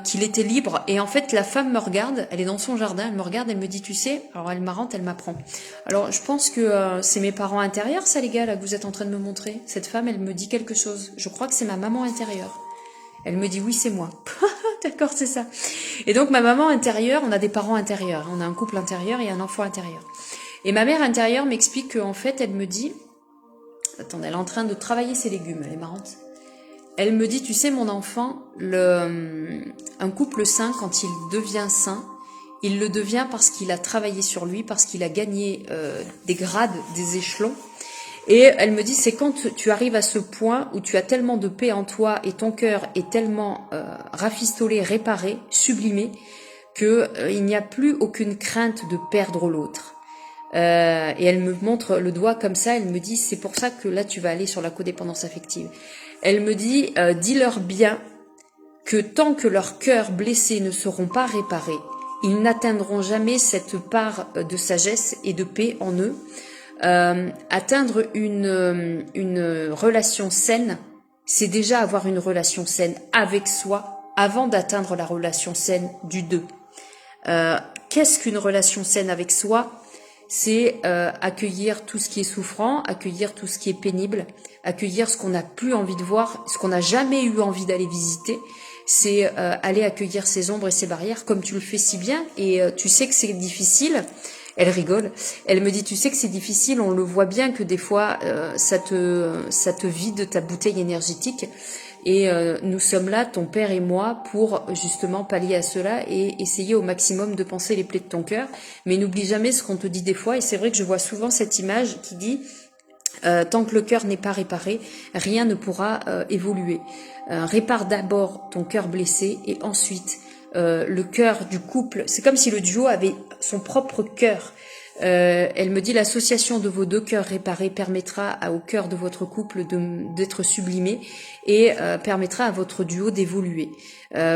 qu'il était libre. Et en fait, la femme me regarde, elle est dans son jardin, elle me regarde, elle me dit, tu sais, alors elle m'arrête, elle m'apprend. Alors, je pense que c'est mes parents intérieurs, ça les gars, là, que vous êtes en train de me montrer. Cette femme, elle me dit quelque chose. Je crois que c'est ma maman intérieure. Elle me dit, oui, c'est moi. D'accord, c'est ça. Et donc, ma maman intérieure, on a des parents intérieurs. On a un couple intérieur et un enfant intérieur. Et ma mère intérieure m'explique qu'en fait, elle me dit, attendez, elle est en train de travailler ses légumes, elle est marrante. Elle me dit, tu sais mon enfant, un couple sain, quand il devient sain, il le devient parce qu'il a travaillé sur lui, parce qu'il a gagné des grades, des échelons. Et elle me dit, c'est quand tu arrives à ce point où tu as tellement de paix en toi et ton cœur est tellement rafistolé, réparé, sublimé, qu'il n'y a plus aucune crainte de perdre l'autre. Et elle me montre le doigt comme ça, elle me dit, c'est pour ça que là tu vas aller sur la codépendance affective. Elle me dit, dis-leur bien que tant que leurs cœurs blessés ne seront pas réparés, ils n'atteindront jamais cette part de sagesse et de paix en eux. Atteindre une relation saine, c'est déjà avoir une relation saine avec soi avant d'atteindre la relation saine du deux. Qu'est-ce qu'une relation saine avec soi ? C'est accueillir tout ce qui est souffrant, accueillir tout ce qui est pénible, accueillir ce qu'on n'a plus envie de voir, ce qu'on n'a jamais eu envie d'aller visiter. C'est aller accueillir ses ombres et ses barrières comme tu le fais si bien. Et tu sais que c'est difficile. Elle rigole. Elle me dit, tu sais que c'est difficile, on le voit bien que des fois, ça te vide ta bouteille énergétique. Et nous sommes là, ton père et moi, pour justement pallier à cela et essayer au maximum de panser les plaies de ton cœur. Mais n'oublie jamais ce qu'on te dit des fois. Et c'est vrai que je vois souvent cette image qui dit tant que le cœur n'est pas réparé, rien ne pourra évoluer. Répare d'abord ton cœur blessé et ensuite le cœur du couple. C'est comme si le duo avait son propre cœur. Elle me dit, l'association de vos deux cœurs réparés permettra au cœur de votre couple d'être sublimé et permettra à votre duo d'évoluer.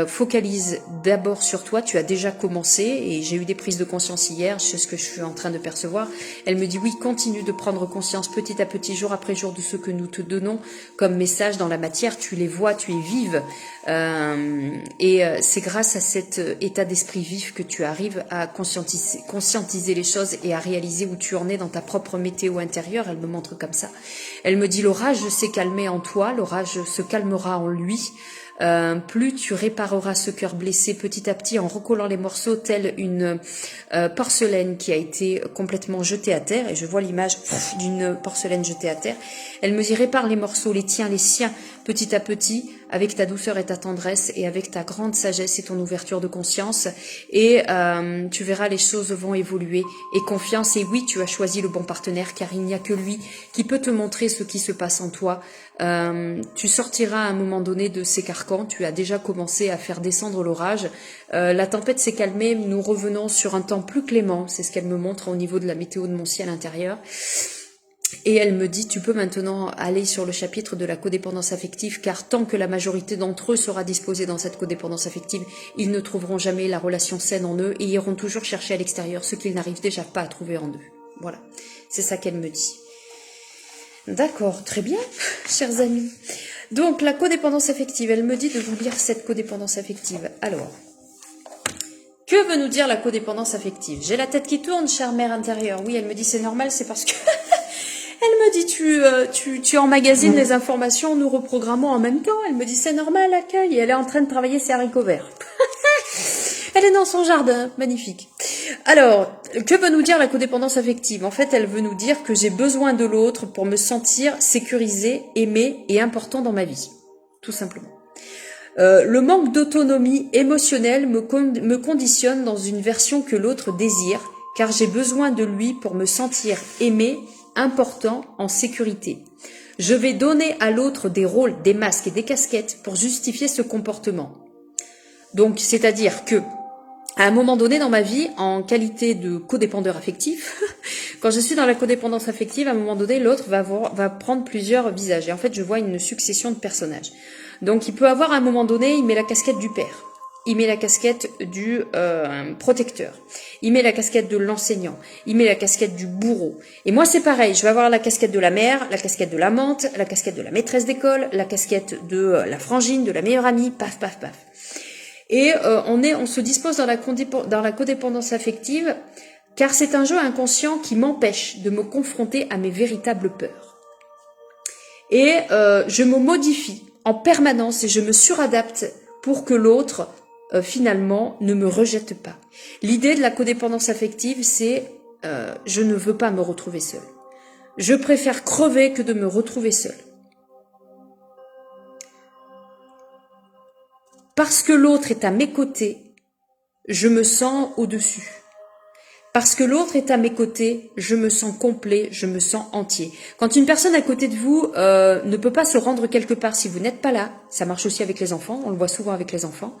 Focalise d'abord sur toi, tu as déjà commencé et j'ai eu des prises de conscience hier, c'est ce que je suis en train de percevoir. Elle me dit, oui, continue de prendre conscience petit à petit, jour après jour, de ce que nous te donnons comme message dans la matière, tu les vois, tu es vive. Et c'est grâce à cet état d'esprit vif que tu arrives à conscientiser les choses et à réaliser où tu en es dans ta propre météo intérieure. Elle me montre comme ça. Elle me dit, l'orage s'est calmé en toi, l'orage se calmera en lui. Plus tu répareras ce cœur blessé petit à petit en recollant les morceaux telle une porcelaine qui a été complètement jetée à terre. Et je vois l'image d'une porcelaine jetée à terre. Elle me dit, répare les morceaux, les tiens, les siens, petit à petit, avec ta douceur et ta tendresse et avec ta grande sagesse et ton ouverture de conscience. Et tu verras, les choses vont évoluer. Et confiance, et oui, tu as choisi le bon partenaire car il n'y a que lui qui peut te montrer ce qui se passe en toi. Tu sortiras à un moment donné de ces carcans, tu as déjà commencé à faire descendre l'orage. La tempête s'est calmée, nous revenons sur un temps plus clément, c'est ce qu'elle me montre au niveau de la météo de mon ciel intérieur. Et elle me dit, tu peux maintenant aller sur le chapitre de la codépendance affective, car tant que la majorité d'entre eux sera disposée dans cette codépendance affective, ils ne trouveront jamais la relation saine en eux et iront toujours chercher à l'extérieur ce qu'ils n'arrivent déjà pas à trouver en eux. Voilà, c'est ça qu'elle me dit. D'accord, très bien, chers amis. Donc, la codépendance affective, elle me dit de vous lire cette codépendance affective. Alors, que veut nous dire la codépendance affective? J'ai la tête qui tourne, chère mère intérieure. Oui, elle me dit c'est normal, c'est parce que... Elle me dit, tu emmagasines les informations, nous reprogrammons en même temps. Elle me dit, c'est normal, accueil. Et elle est en train de travailler ses haricots verts. Elle est dans son jardin, magnifique. Alors, que veut nous dire la codépendance affective? En fait, elle veut nous dire que j'ai besoin de l'autre pour me sentir sécurisé, aimé et important dans ma vie. Tout simplement. Le manque d'autonomie émotionnelle me conditionne dans une version que l'autre désire, car j'ai besoin de lui pour me sentir aimé, important, en sécurité. Je vais donner à l'autre des rôles, des masques et des casquettes pour justifier ce comportement. Donc, c'est-à-dire que, à un moment donné dans ma vie, en qualité de codépendeur affectif, quand je suis dans la codépendance affective, à un moment donné, l'autre va prendre plusieurs visages. Et en fait, je vois une succession de personnages. Donc, il peut avoir à un moment donné, il met la casquette du père. Il met la casquette du protecteur. Il met la casquette de l'enseignant. Il met la casquette du bourreau. Et moi, c'est pareil. Je vais avoir la casquette de la mère, la casquette de l'amante, la casquette de la maîtresse d'école, la casquette de la frangine, de la meilleure amie, paf, paf, paf. Et on se dispose dans la codépendance affective, car c'est un jeu inconscient qui m'empêche de me confronter à mes véritables peurs. Et je me modifie en permanence et je me suradapte pour que l'autre, finalement, ne me rejette pas. L'idée de la codépendance affective, c'est je ne veux pas me retrouver seule. Je préfère crever que de me retrouver seule. Parce que l'autre est à mes côtés, je me sens au-dessus. Parce que l'autre est à mes côtés, je me sens complet, je me sens entier. Quand une personne à côté de vous ne peut pas se rendre quelque part si vous n'êtes pas là, ça marche aussi avec les enfants, on le voit souvent avec les enfants,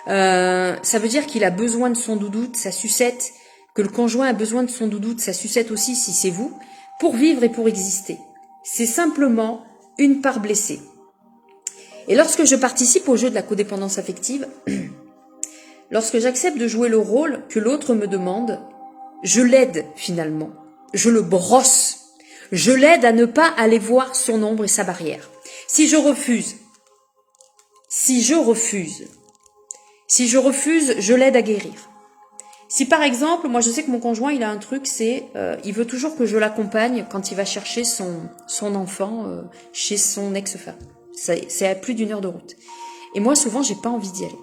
ça veut dire qu'il a besoin de son doudou, de sa sucette, que le conjoint a besoin de son doudou, de sa sucette aussi si c'est vous, pour vivre et pour exister. C'est simplement une part blessée. Et lorsque je participe au jeu de la codépendance affective, lorsque j'accepte de jouer le rôle que l'autre me demande, je l'aide finalement, je le brosse, je l'aide à ne pas aller voir son ombre et sa barrière. Si je refuse, je l'aide à guérir. Si par exemple, moi je sais que mon conjoint il a un truc, c'est il veut toujours que je l'accompagne quand il va chercher son enfant chez son ex-femme. C'est à plus d'1 heure de route. Et moi souvent j'ai pas envie d'y aller.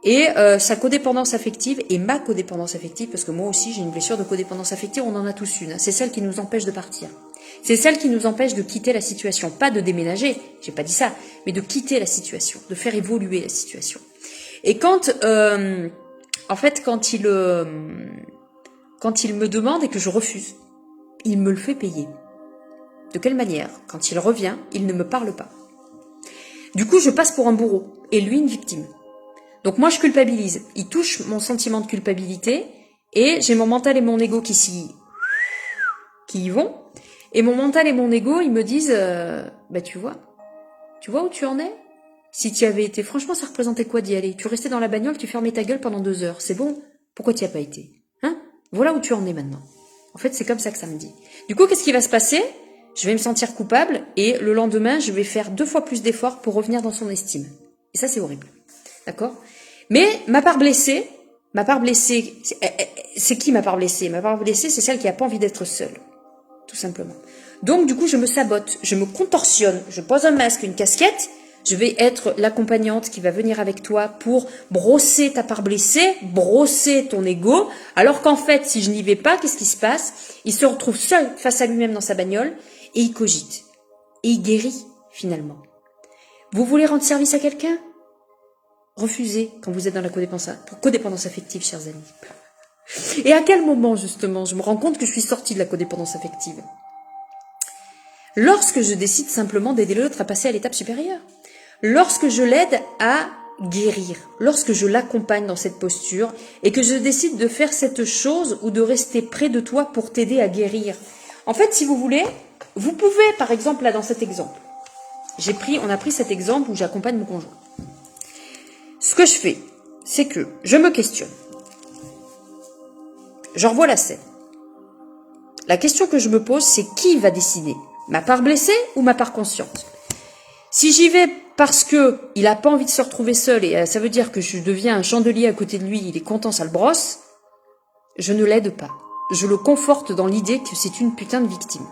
Et sa codépendance affective et ma codépendance affective, parce que moi aussi j'ai une blessure de codépendance affective, on en a tous une, hein, c'est celle qui nous empêche de partir. C'est celle qui nous empêche de quitter la situation, pas de déménager, j'ai pas dit ça, mais de quitter la situation, de faire évoluer la situation. Et quand il me demande et que je refuse, il me le fait payer. De quelle manière? Quand il revient, il ne me parle pas. Du coup, je passe pour un bourreau et lui une victime. Donc moi, je culpabilise. Il touche mon sentiment de culpabilité et j'ai mon mental et mon ego qui y vont. Et mon mental et mon ego, ils me disent, tu vois où tu en es? Si tu y avais été, franchement, ça représentait quoi d'y aller? Tu restais dans la bagnole, tu fermais ta gueule pendant 2 heures. C'est bon? Pourquoi tu n'y as pas été? Hein? Voilà où tu en es maintenant. En fait, c'est comme ça que ça me dit. Du coup, qu'est-ce qui va se passer? Je vais me sentir coupable et le lendemain, je vais faire 2 fois plus d'efforts pour revenir dans son estime. Et ça, c'est horrible. D'accord? Mais ma part blessée, c'est qui ma part blessée? Ma part blessée, c'est celle qui n'a pas envie d'être seule. Tout simplement. Donc, du coup, je me sabote, je me contorsionne, je pose un masque, une casquette, je vais être l'accompagnante qui va venir avec toi pour brosser ta part blessée, brosser ton ego, alors qu'en fait, si je n'y vais pas, qu'est-ce qui se passe? Il se retrouve seul face à lui-même dans sa bagnole et il cogite. Et il guérit, finalement. Vous voulez rendre service à quelqu'un? Refusez quand vous êtes dans la codépendance affective, chers amis. Et à quel moment, justement, je me rends compte que je suis sortie de la codépendance affective? Lorsque je décide simplement d'aider l'autre à passer à l'étape supérieure. Lorsque je l'aide à guérir. Lorsque je l'accompagne dans cette posture et que je décide de faire cette chose ou de rester près de toi pour t'aider à guérir. En fait, si vous voulez, vous pouvez, par exemple, là, dans cet exemple. On a pris cet exemple où j'accompagne mon conjoint. Ce que je fais, c'est que je me questionne. Je revois la scène. La question que je me pose, c'est qui va décider? Ma part blessée ou ma part consciente? Si j'y vais parce que il a pas envie de se retrouver seul et ça veut dire que je deviens un chandelier à côté de lui, il est content, ça le brosse, je ne l'aide pas. Je le conforte dans l'idée que c'est une putain de victime.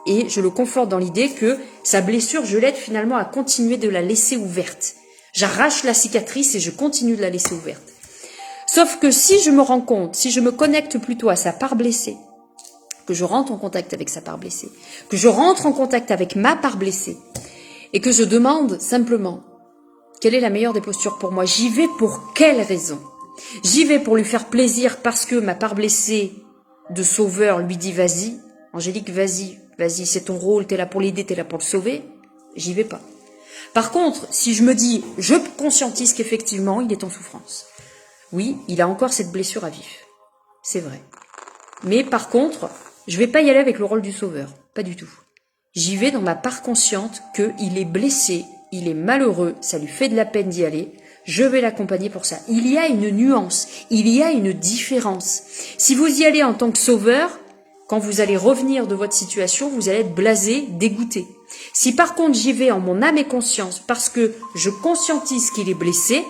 Et je le conforte dans l'idée que sa blessure, je l'aide finalement à continuer de la laisser ouverte. J'arrache la cicatrice et je continue de la laisser ouverte. Sauf que si je me rends compte, si je me connecte plutôt à sa part blessée, que je rentre en contact avec sa part blessée, que je rentre en contact avec ma part blessée, et que je demande simplement quelle est la meilleure des postures pour moi? J'y vais pour quelle raison? J'y vais pour lui faire plaisir parce que ma part blessée de sauveur lui dit vas-y, Angélique, vas-y, vas-y, c'est ton rôle, t'es là pour l'aider, t'es là pour le sauver. J'y vais pas. Par contre, si je me dis, je conscientise qu'effectivement, il est en souffrance. Oui, il a encore cette blessure à vivre. C'est vrai. Mais par contre, je vais pas y aller avec le rôle du sauveur. Pas du tout. J'y vais dans ma part consciente qu'il est blessé, il est malheureux, ça lui fait de la peine d'y aller. Je vais l'accompagner pour ça. Il y a une nuance, il y a une différence. Si vous y allez en tant que sauveur, quand vous allez revenir de votre situation, vous allez être blasé, dégoûté. Si par contre j'y vais en mon âme et conscience parce que je conscientise qu'il est blessé,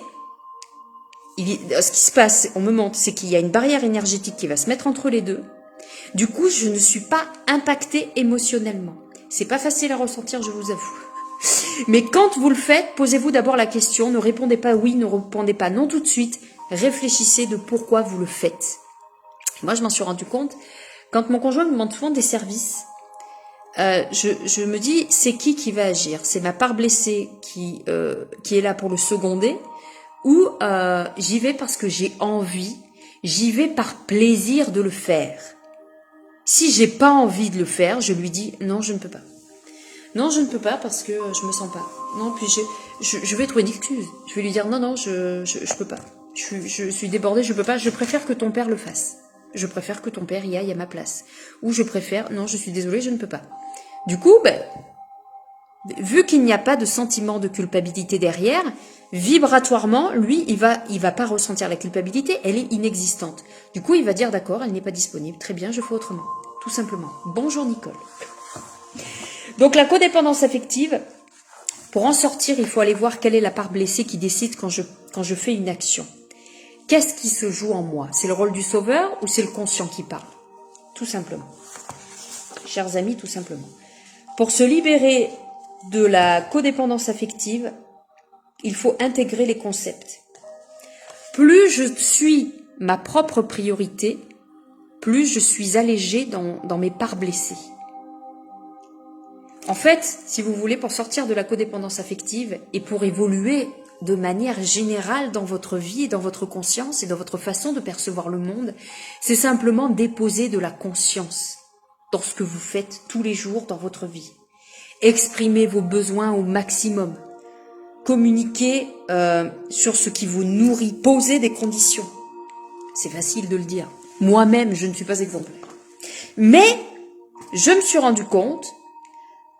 ce qui se passe, on me montre, c'est qu'il y a une barrière énergétique qui va se mettre entre les deux. Du coup, je ne suis pas impactée émotionnellement. C'est pas facile à ressentir, je vous avoue. Mais quand vous le faites, posez-vous d'abord la question, ne répondez pas oui, ne répondez pas non tout de suite, réfléchissez de pourquoi vous le faites. Moi, je m'en suis rendu compte, quand mon conjoint me demande souvent des services, je me dis, c'est qui va agir? C'est ma part blessée qui est là pour le seconder, ou j'y vais parce que j'ai envie, j'y vais par plaisir de le faire. Si j'ai pas envie de le faire, je lui dis non, je ne peux pas. Non, je ne peux pas parce que je me sens pas. Non, puis je vais trouver une excuse. Je vais lui dire non, je peux pas. Je suis débordée, je peux pas. Je préfère que ton père le fasse. Je préfère que ton père y aille à ma place. Ou je préfère, non, je suis désolée, je ne peux pas. Du coup, vu qu'il n'y a pas de sentiment de culpabilité derrière, vibratoirement, lui, il va pas ressentir la culpabilité, elle est inexistante. Du coup, il va dire d'accord, elle n'est pas disponible. Très bien, je fais autrement. Tout simplement. Bonjour Nicole. Donc la codépendance affective, pour en sortir, il faut aller voir quelle est la part blessée qui décide quand je fais une action. Qu'est-ce qui se joue en moi? C'est le rôle du sauveur ou c'est le conscient qui parle? Tout simplement. Chers amis, tout simplement. Pour se libérer de la codépendance affective, il faut intégrer les concepts. Plus je suis ma propre priorité, plus je suis allégée dans mes parts blessées. En fait, si vous voulez, pour sortir de la codépendance affective et pour évoluer de manière générale dans votre vie, dans votre conscience et dans votre façon de percevoir le monde, c'est simplement déposer de la conscience dans ce que vous faites tous les jours dans votre vie. Exprimez vos besoins au maximum. Communiquez sur ce qui vous nourrit. Posez des conditions. C'est facile de le dire. Moi-même, je ne suis pas exemplaire. Mais je me suis rendu compte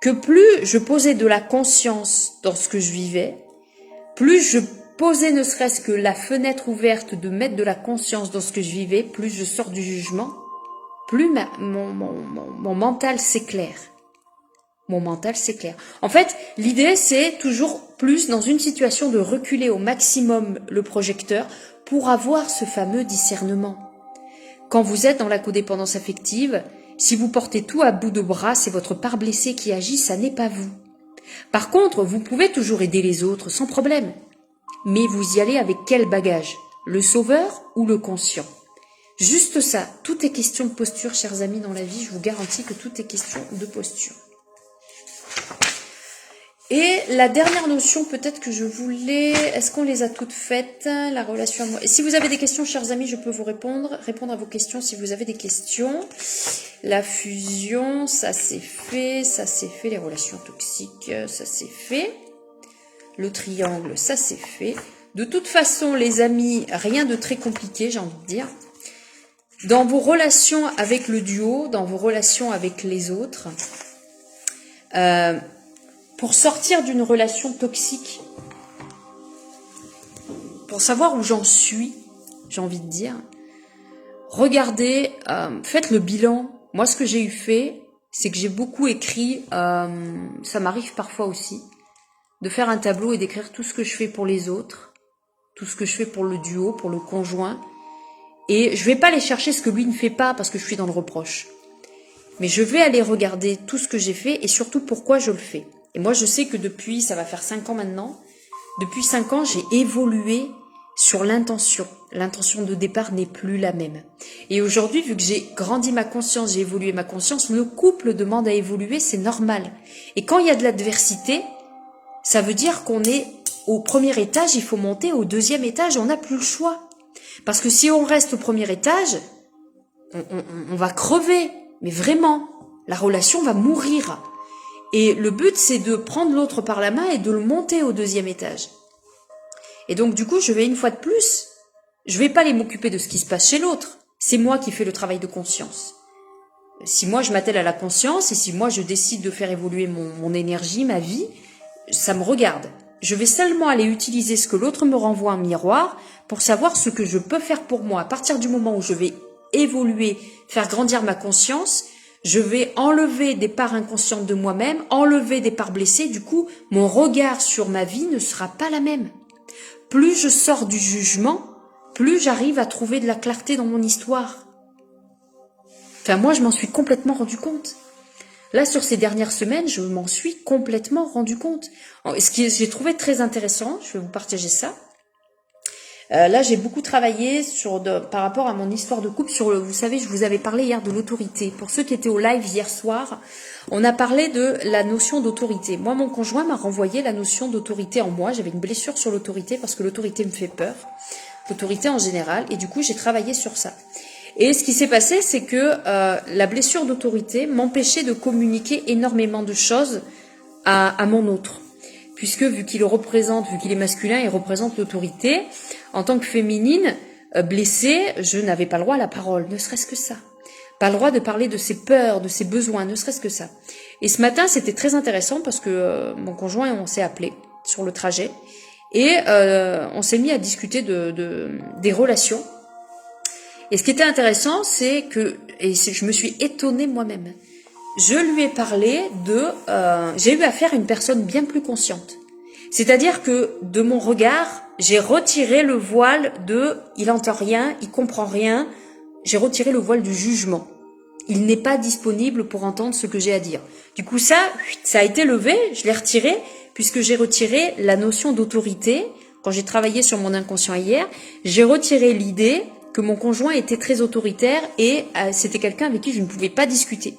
que plus je posais de la conscience dans ce que je vivais, plus je posais ne serait-ce que la fenêtre ouverte de mettre de la conscience dans ce que je vivais, plus je sors du jugement, plus mon mental s'éclaire. Mon mental s'éclaire. En fait, l'idée, c'est toujours plus dans une situation de reculer au maximum le projecteur pour avoir ce fameux discernement. Quand vous êtes dans la codépendance affective, si vous portez tout à bout de bras, c'est votre part blessée qui agit, ça n'est pas vous. Par contre, vous pouvez toujours aider les autres sans problème. Mais vous y allez avec quel bagage? Le sauveur ou le conscient? Juste ça, tout est question de posture, chers amis, dans la vie, je vous garantis que tout est question de posture. Et la dernière notion, peut-être que je voulais... Est-ce qu'on les a toutes faites? La relation à moi. Et si vous avez des questions, chers amis, je peux vous répondre à vos questions si vous avez des questions. La fusion, ça c'est fait. Les relations toxiques, ça c'est fait. Le triangle, ça c'est fait. De toute façon, les amis, rien de très compliqué, j'ai envie de dire. Dans vos relations avec le duo, dans vos relations avec les autres... pour sortir d'une relation toxique, pour savoir où j'en suis, j'ai envie de dire, regardez, faites le bilan. Moi, ce que j'ai eu fait, c'est que j'ai beaucoup écrit, ça m'arrive parfois aussi, de faire un tableau et d'écrire tout ce que je fais pour les autres, tout ce que je fais pour le duo, pour le conjoint, et je vais pas aller chercher ce que lui ne fait pas parce que je suis dans le reproche. Mais je vais aller regarder tout ce que j'ai fait et surtout pourquoi je le fais. Et moi, je sais que depuis, ça va faire 5 ans maintenant, depuis 5 ans, j'ai évolué sur l'intention. L'intention de départ n'est plus la même. Et aujourd'hui, vu que j'ai grandi ma conscience, j'ai évolué ma conscience, le couple demande à évoluer, c'est normal. Et quand il y a de l'adversité, ça veut dire qu'on est au premier étage, il faut monter au deuxième étage, on n'a plus le choix. Parce que si on reste au premier étage, on va crever, mais vraiment, la relation va mourir. Et le but, c'est de prendre l'autre par la main et de le monter au deuxième étage. Et donc, du coup, je vais une fois de plus, je vais pas aller m'occuper de ce qui se passe chez l'autre. C'est moi qui fais le travail de conscience. Si moi, je m'attelle à la conscience et si moi, je décide de faire évoluer mon énergie, ma vie, ça me regarde. Je vais seulement aller utiliser ce que l'autre me renvoie en miroir pour savoir ce que je peux faire pour moi. À partir du moment où je vais évoluer, faire grandir ma conscience, je vais enlever des parts inconscientes de moi-même, enlever des parts blessées. Du coup, mon regard sur ma vie ne sera pas la même. Plus je sors du jugement, plus j'arrive à trouver de la clarté dans mon histoire. Enfin, moi, je m'en suis complètement rendu compte. Là, sur ces dernières semaines, je m'en suis complètement rendu compte. Ce que j'ai trouvé très intéressant, je vais vous partager ça. Là, j'ai beaucoup travaillé par rapport à mon histoire de couple. Vous savez, je vous avais parlé hier de l'autorité. Pour ceux qui étaient au live hier soir, on a parlé de la notion d'autorité. Moi, mon conjoint m'a renvoyé la notion d'autorité en moi. J'avais une blessure sur l'autorité parce que l'autorité me fait peur. L'autorité en général. Et du coup, j'ai travaillé sur ça. Et ce qui s'est passé, c'est que la blessure d'autorité m'empêchait de communiquer énormément de choses à mon autre. Puisque vu qu'il est masculin, il représente l'autorité. En tant que féminine, blessée, je n'avais pas le droit à la parole, ne serait-ce que ça. Pas le droit de parler de ses peurs, de ses besoins, ne serait-ce que ça. Et ce matin, c'était très intéressant parce que mon conjoint et on s'est appelé sur le trajet. Et on s'est mis à discuter des relations. Et ce qui était intéressant, c'est que, je me suis étonnée moi-même. Je lui ai parlé j'ai eu affaire à une personne bien plus consciente. C'est-à-dire que de mon regard, j'ai retiré le voile il entend rien, il comprend rien. J'ai retiré le voile du jugement. Il n'est pas disponible pour entendre ce que j'ai à dire. Du coup, ça a été levé, je l'ai retiré, puisque j'ai retiré la notion d'autorité. Quand j'ai travaillé sur mon inconscient hier, j'ai retiré l'idée que mon conjoint était très autoritaire et c'était quelqu'un avec qui je ne pouvais pas discuter.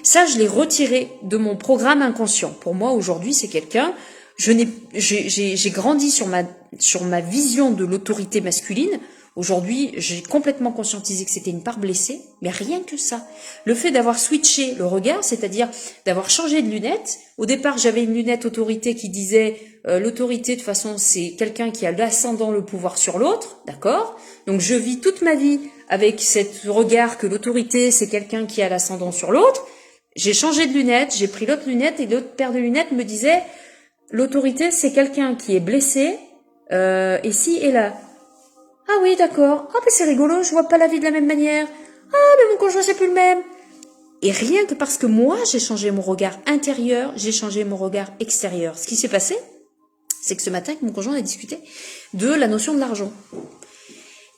Ça, je l'ai retiré de mon programme inconscient. Pour moi, aujourd'hui, c'est quelqu'un... J'ai grandi sur ma vision de l'autorité masculine. Aujourd'hui, j'ai complètement conscientisé que c'était une part blessée, mais rien que ça. Le fait d'avoir switché le regard, c'est-à-dire d'avoir changé de lunettes. Au départ, j'avais une lunette autorité qui disait l'autorité, de toute façon, c'est quelqu'un qui a l'ascendant, le pouvoir sur l'autre, d'accord? Donc, je vis toute ma vie avec ce regard que l'autorité, c'est quelqu'un qui a l'ascendant sur l'autre. J'ai changé de lunettes, j'ai pris l'autre lunette et l'autre paire de lunettes me disait l'autorité, c'est quelqu'un qui est blessé, ici et là. Ah oui, d'accord. Ah, mais c'est rigolo, je vois pas la vie de la même manière. Ah, mais mon conjoint, c'est plus le même. Et rien que parce que moi, j'ai changé mon regard intérieur, j'ai changé mon regard extérieur. Ce qui s'est passé, c'est que ce matin, avec mon conjoint, on a discuté de la notion de l'argent.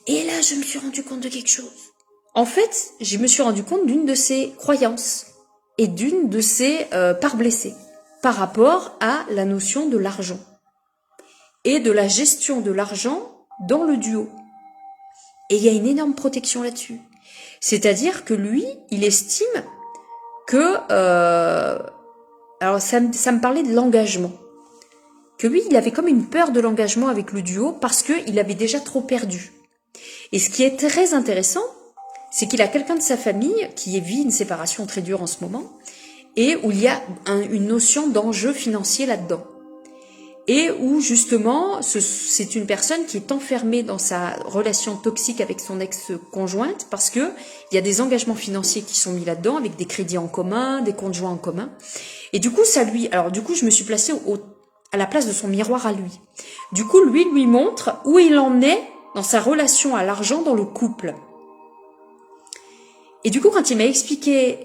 Et là, je me suis rendu compte de quelque chose. En fait, je me suis rendu compte d'une de ses croyances et d'une de ses parts blessées par rapport à la notion de l'argent et de la gestion de l'argent dans le duo. Et il y a une énorme protection là-dessus. C'est-à-dire que lui, il estime que... alors ça me parlait de l'engagement. Que lui, il avait comme une peur de l'engagement avec le duo parce qu'il avait déjà trop perdu. Et ce qui est très intéressant, c'est qu'il a quelqu'un de sa famille qui vit une séparation très dure en ce moment et où il y a une notion d'enjeu financier là-dedans. Et où justement, c'est une personne qui est enfermée dans sa relation toxique avec son ex-conjointe parce que il y a des engagements financiers qui sont mis là-dedans avec des crédits en commun, des comptes joints en commun. Et du coup, je me suis placée à la place de son miroir à lui. Du coup, lui montre où il en est dans sa relation à l'argent dans le couple. Et du coup, quand il m'a expliqué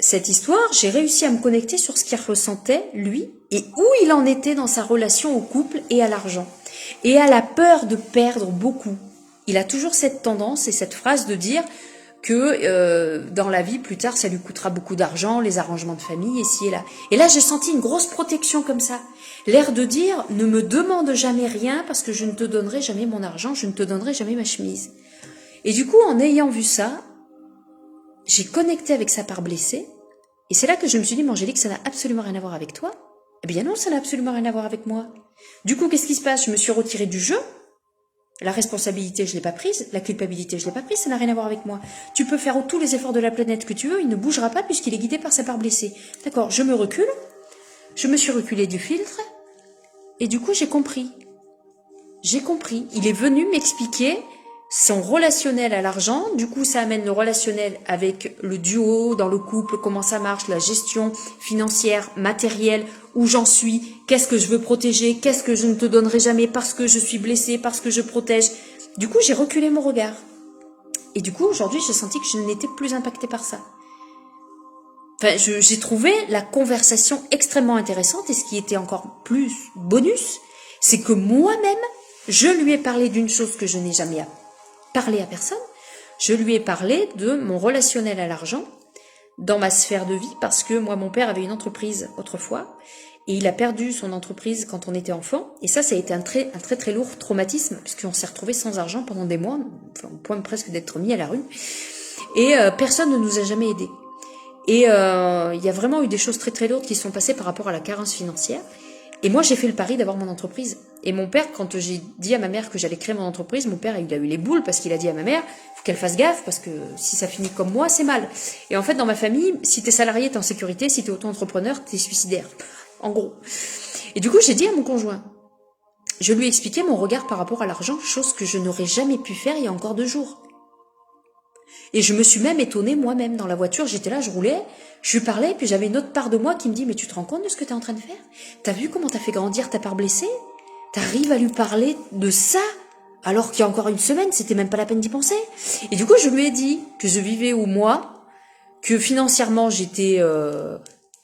cette histoire, j'ai réussi à me connecter sur ce qu'il ressentait, lui, et où il en était dans sa relation au couple et à l'argent. Et à la peur de perdre beaucoup. Il a toujours cette tendance et cette phrase de dire que dans la vie, plus tard, ça lui coûtera beaucoup d'argent, les arrangements de famille, ici et là. Et là, j'ai senti une grosse protection comme ça. L'air de dire, ne me demande jamais rien parce que je ne te donnerai jamais mon argent, je ne te donnerai jamais ma chemise. Et du coup, en ayant vu ça, j'ai connecté avec sa part blessée. Et c'est là que je me suis dit, mais Angélique, ça n'a absolument rien à voir avec toi. Eh bien non, ça n'a absolument rien à voir avec moi. Du coup, qu'est-ce qui se passe? Je me suis retirée du jeu. La responsabilité, je l'ai pas prise. La culpabilité, je l'ai pas prise. Ça n'a rien à voir avec moi. Tu peux faire tous les efforts de la planète que tu veux, il ne bougera pas puisqu'il est guidé par sa part blessée. D'accord, je me recule. Je me suis reculée du filtre. Et du coup, j'ai compris. J'ai compris. Il est venu m'expliquer son relationnel à l'argent. Du coup, ça amène le relationnel avec le duo, dans le couple, comment ça marche, la gestion financière, matérielle, où j'en suis, qu'est-ce que je veux protéger, qu'est-ce que je ne te donnerai jamais parce que je suis blessée, parce que je protège. Du coup, j'ai reculé mon regard. Et du coup, aujourd'hui, j'ai senti que je n'étais plus impactée par ça. Enfin, j'ai trouvé la conversation extrêmement intéressante et ce qui était encore plus bonus, c'est que moi-même, je lui ai parlé d'une chose que je n'ai jamais parlé à personne. Je lui ai parlé de mon relationnel à l'argent dans ma sphère de vie parce que moi, mon père avait une entreprise autrefois et il a perdu son entreprise quand on était enfant. Et ça a été un très très lourd traumatisme puisqu'on s'est retrouvé sans argent pendant des mois, enfin, au point presque d'être mis à la rue. Et personne ne nous a jamais aidés. Et il y a vraiment eu des choses très très lourdes qui sont passées par rapport à la carence financière. Et moi, j'ai fait le pari d'avoir mon entreprise. Et mon père, quand j'ai dit à ma mère que j'allais créer mon entreprise, mon père, il a eu les boules parce qu'il a dit à ma mère, faut qu'elle fasse gaffe parce que si ça finit comme moi, c'est mal. Et en fait, dans ma famille, si t'es salarié, t'es en sécurité, si t'es auto-entrepreneur, t'es suicidaire. En gros. Et du coup, j'ai dit à mon conjoint, je lui ai expliqué mon regard par rapport à l'argent, chose que je n'aurais jamais pu faire il y a encore 2 jours. Et je me suis même étonnée moi-même dans la voiture, j'étais là, je roulais, je lui parlais, puis j'avais une autre part de moi qui me dit, mais tu te rends compte de ce que t'es en train de faire? T'as vu comment t'as fait grandir ta part blessée? T'arrives à lui parler de ça, alors qu'il y a encore une semaine, c'était même pas la peine d'y penser. Et du coup, je lui ai dit que je vivais au mois, que financièrement, j'étais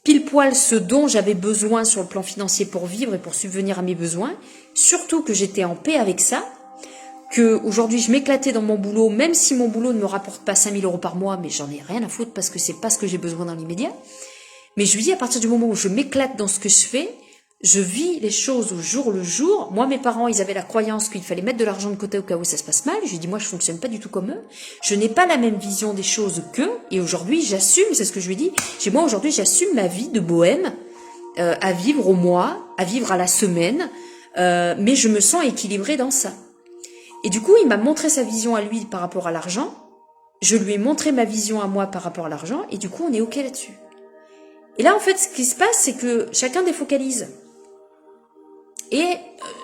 pile poil ce dont j'avais besoin sur le plan financier pour vivre et pour subvenir à mes besoins, surtout que j'étais en paix avec ça, que aujourd'hui je m'éclatais dans mon boulot, même si mon boulot ne me rapporte pas 5 000 € par mois, mais j'en ai rien à foutre parce que c'est pas ce que j'ai besoin dans l'immédiat. Mais je lui dis, à partir du moment où je m'éclate dans ce que je fais, je vis les choses au jour le jour. Moi, mes parents, ils avaient la croyance qu'il fallait mettre de l'argent de côté au cas où ça se passe mal. Je lui dis, moi, je fonctionne pas du tout comme eux. Je n'ai pas la même vision des choses qu'eux. Et aujourd'hui, j'assume, c'est ce que je lui dis. Moi, aujourd'hui, j'assume ma vie de bohème, à vivre au mois, à vivre à la semaine, mais je me sens équilibrée dans ça. Et du coup, il m'a montré sa vision à lui par rapport à l'argent. Je lui ai montré ma vision à moi par rapport à l'argent. Et du coup, on est OK là-dessus. Et là, en fait, ce qui se passe, c'est que chacun défocalise. Et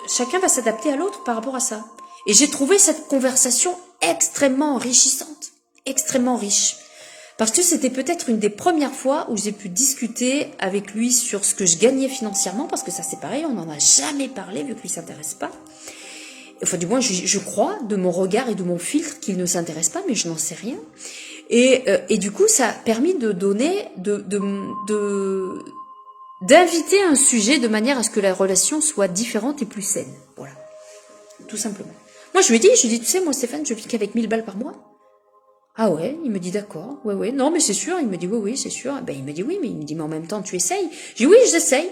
chacun va s'adapter à l'autre par rapport à ça. Et j'ai trouvé cette conversation extrêmement enrichissante. Extrêmement riche. Parce que c'était peut-être une des premières fois où j'ai pu discuter avec lui sur ce que je gagnais financièrement. Parce que ça, c'est pareil, on n'en a jamais parlé vu qu'il ne s'intéresse pas. Enfin, du moins, je crois, de mon regard et de mon filtre, qu'il ne s'intéresse pas, mais je n'en sais rien. Et du coup, ça a permis de donner, d'inviter un sujet de manière à ce que la relation soit différente et plus saine. Voilà. Tout simplement. Moi, je lui ai dit, tu sais, moi, Stéphane, je vis qu'avec 1000 balles par mois. Ah ouais, il me dit d'accord, ouais, non, mais c'est sûr, il me dit oui, c'est sûr. Ben, il me dit oui, mais il me dit, mais en même temps, tu essayes. Je dis oui, j'essaye,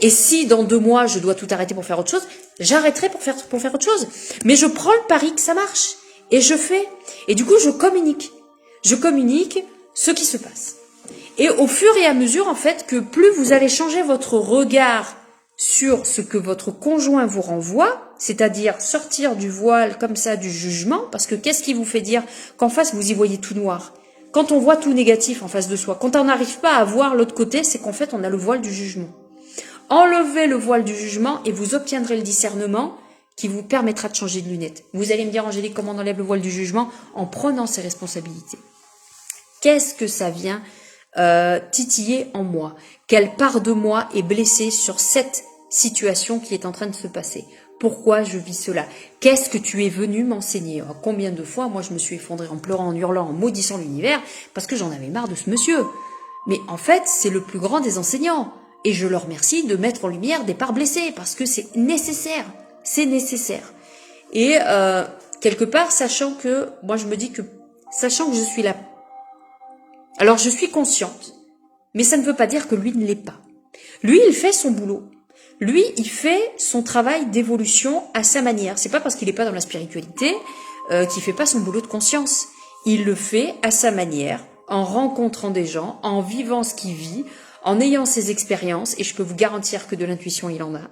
et si dans 2 mois, je dois tout arrêter pour faire autre chose, j'arrêterai pour faire autre chose. Mais je prends le pari que ça marche, et je fais. Et du coup, je communique ce qui se passe. Et au fur et à mesure, en fait, que plus vous allez changer votre regard sur ce que votre conjoint vous renvoie, c'est-à-dire sortir du voile comme ça du jugement, parce que qu'est-ce qui vous fait dire qu'en face vous y voyez tout noir? Quand on voit tout négatif en face de soi, quand on n'arrive pas à voir l'autre côté, c'est qu'en fait on a le voile du jugement. Enlevez le voile du jugement et vous obtiendrez le discernement qui vous permettra de changer de lunettes. Vous allez me dire, Angélique, comment on enlève le voile du jugement? En prenant ses responsabilités. Qu'est-ce que ça vient titiller en moi? Quelle part de moi est blessée sur cette situation qui est en train de se passer? Pourquoi je vis cela? Qu'est-ce que tu es venu m'enseigner? Combien de fois, moi, je me suis effondrée en pleurant, en hurlant, en maudissant l'univers, parce que j'en avais marre de ce monsieur. Mais en fait, c'est le plus grand des enseignants. Et je le remercie de mettre en lumière des parts blessées, parce que c'est nécessaire. C'est nécessaire. Et quelque part, sachant que, moi, je me dis que, sachant que je suis là, alors je suis consciente, mais ça ne veut pas dire que lui ne l'est pas. Lui, il fait son boulot. Lui, il fait son travail d'évolution à sa manière. C'est pas parce qu'il n'est pas dans la spiritualité qu'il fait pas son boulot de conscience. Il le fait à sa manière, en rencontrant des gens, en vivant ce qu'il vit, en ayant ces expériences, et je peux vous garantir que de l'intuition, il en a.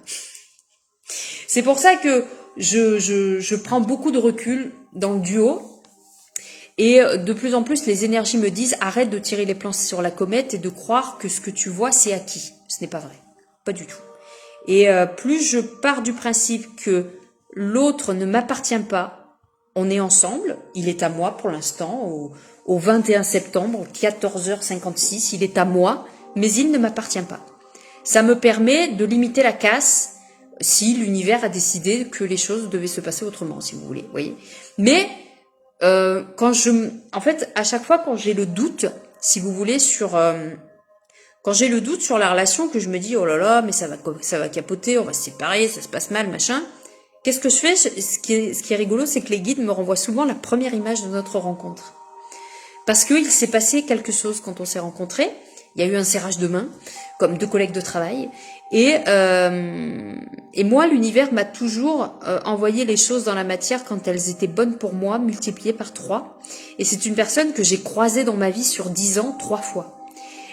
C'est pour ça que je prends beaucoup de recul dans le duo, et de plus en plus, les énergies me disent, arrête de tirer les plans sur la comète et de croire que ce que tu vois, c'est acquis. Ce n'est pas vrai. Pas du tout. Et plus je pars du principe que l'autre ne m'appartient pas, on est ensemble, il est à moi pour l'instant, au 21 septembre, 14h56, il est à moi, mais il ne m'appartient pas. Ça me permet de limiter la casse si l'univers a décidé que les choses devaient se passer autrement, si vous voulez, vous voyez. Mais en fait, à chaque fois quand j'ai le doute, si vous voulez, quand j'ai le doute sur la relation, que je me dis, oh là là, mais ça va capoter, on va se séparer, ça se passe mal, machin. Qu'est-ce que je fais? Ce qui est rigolo, c'est que les guides me renvoient souvent la première image de notre rencontre. Parce qu'il s'est passé quelque chose quand on s'est rencontrés. Il y a eu un serrage de main, comme deux collègues de travail. Et moi, l'univers m'a toujours envoyé les choses dans la matière quand elles étaient bonnes pour moi, multipliées par 3. Et c'est une personne que j'ai croisée dans ma vie sur 10 ans, 3 fois.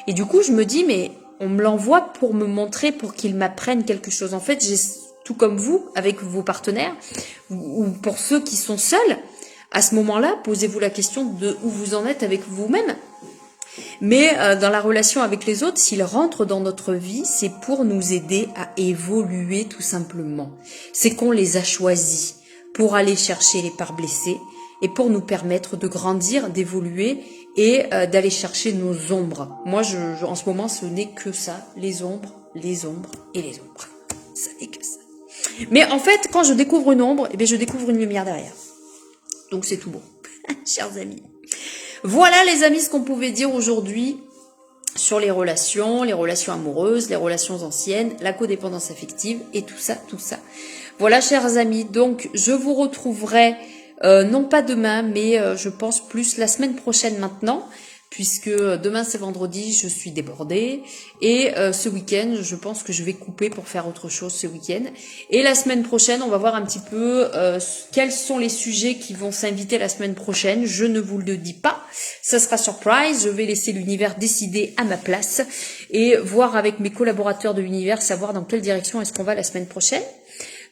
Et du coup, je me dis, mais on me l'envoie pour me montrer, pour qu'il m'apprenne quelque chose. En fait, j'ai tout comme vous, avec vos partenaires, ou pour ceux qui sont seuls, à ce moment-là, posez-vous la question de où vous en êtes avec vous-même. Mais dans la relation avec les autres, s'ils rentrent dans notre vie, c'est pour nous aider à évoluer tout simplement. C'est qu'on les a choisis pour aller chercher les parts blessées et pour nous permettre de grandir, d'évoluer et d'aller chercher nos ombres. Moi, en ce moment, ce n'est que ça, les ombres et les ombres. Ça n'est que ça. Mais en fait, quand je découvre une ombre, eh bien, je découvre une lumière derrière. Donc c'est tout bon, chers amis. Voilà les amis ce qu'on pouvait dire aujourd'hui sur les relations amoureuses, les relations anciennes, la codépendance affective et tout ça, tout ça. Voilà chers amis, donc je vous retrouverai non pas demain, mais je pense plus la semaine prochaine maintenant, puisque demain c'est vendredi, je suis débordée, et ce week-end, je pense que je vais couper pour faire autre chose ce week-end. Et la semaine prochaine, on va voir un petit peu quels sont les sujets qui vont s'inviter la semaine prochaine. Je ne vous le dis pas, ça sera surprise, je vais laisser l'univers décider à ma place, et voir avec mes collaborateurs de l'univers, savoir dans quelle direction est-ce qu'on va la semaine prochaine.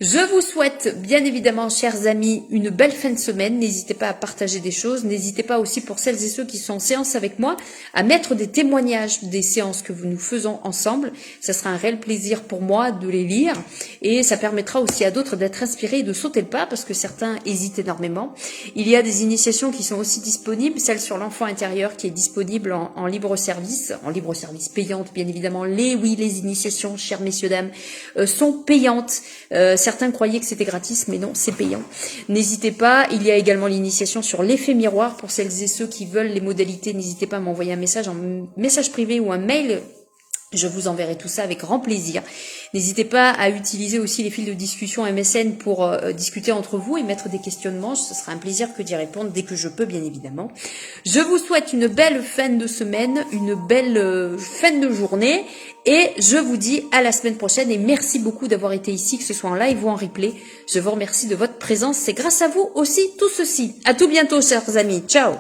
Je vous souhaite bien évidemment, chers amis, une belle fin de semaine. N'hésitez pas à partager des choses. N'hésitez pas aussi pour celles et ceux qui sont en séance avec moi à mettre des témoignages des séances que nous faisons ensemble. Ça sera un réel plaisir pour moi de les lire et ça permettra aussi à d'autres d'être inspirés et de sauter le pas parce que certains hésitent énormément. Il y a des initiations qui sont aussi disponibles. Celle sur l'enfant intérieur qui est disponible en libre service payante bien évidemment. Les initiations, chers messieurs, dames, sont payantes. Certains croyaient que c'était gratis, mais non, c'est payant. N'hésitez pas, il y a également l'initiation sur l'effet miroir pour celles et ceux qui veulent les modalités. N'hésitez pas à m'envoyer un message privé ou un mail. Je vous enverrai tout ça avec grand plaisir. N'hésitez pas à utiliser aussi les fils de discussion MSN pour discuter entre vous et mettre des questionnements. Ce sera un plaisir que d'y répondre dès que je peux, bien évidemment. Je vous souhaite une belle fin de semaine, une belle fin de journée. Et je vous dis à la semaine prochaine. Et merci beaucoup d'avoir été ici, que ce soit en live ou en replay. Je vous remercie de votre présence. C'est grâce à vous aussi tout ceci. À tout bientôt, chers amis. Ciao!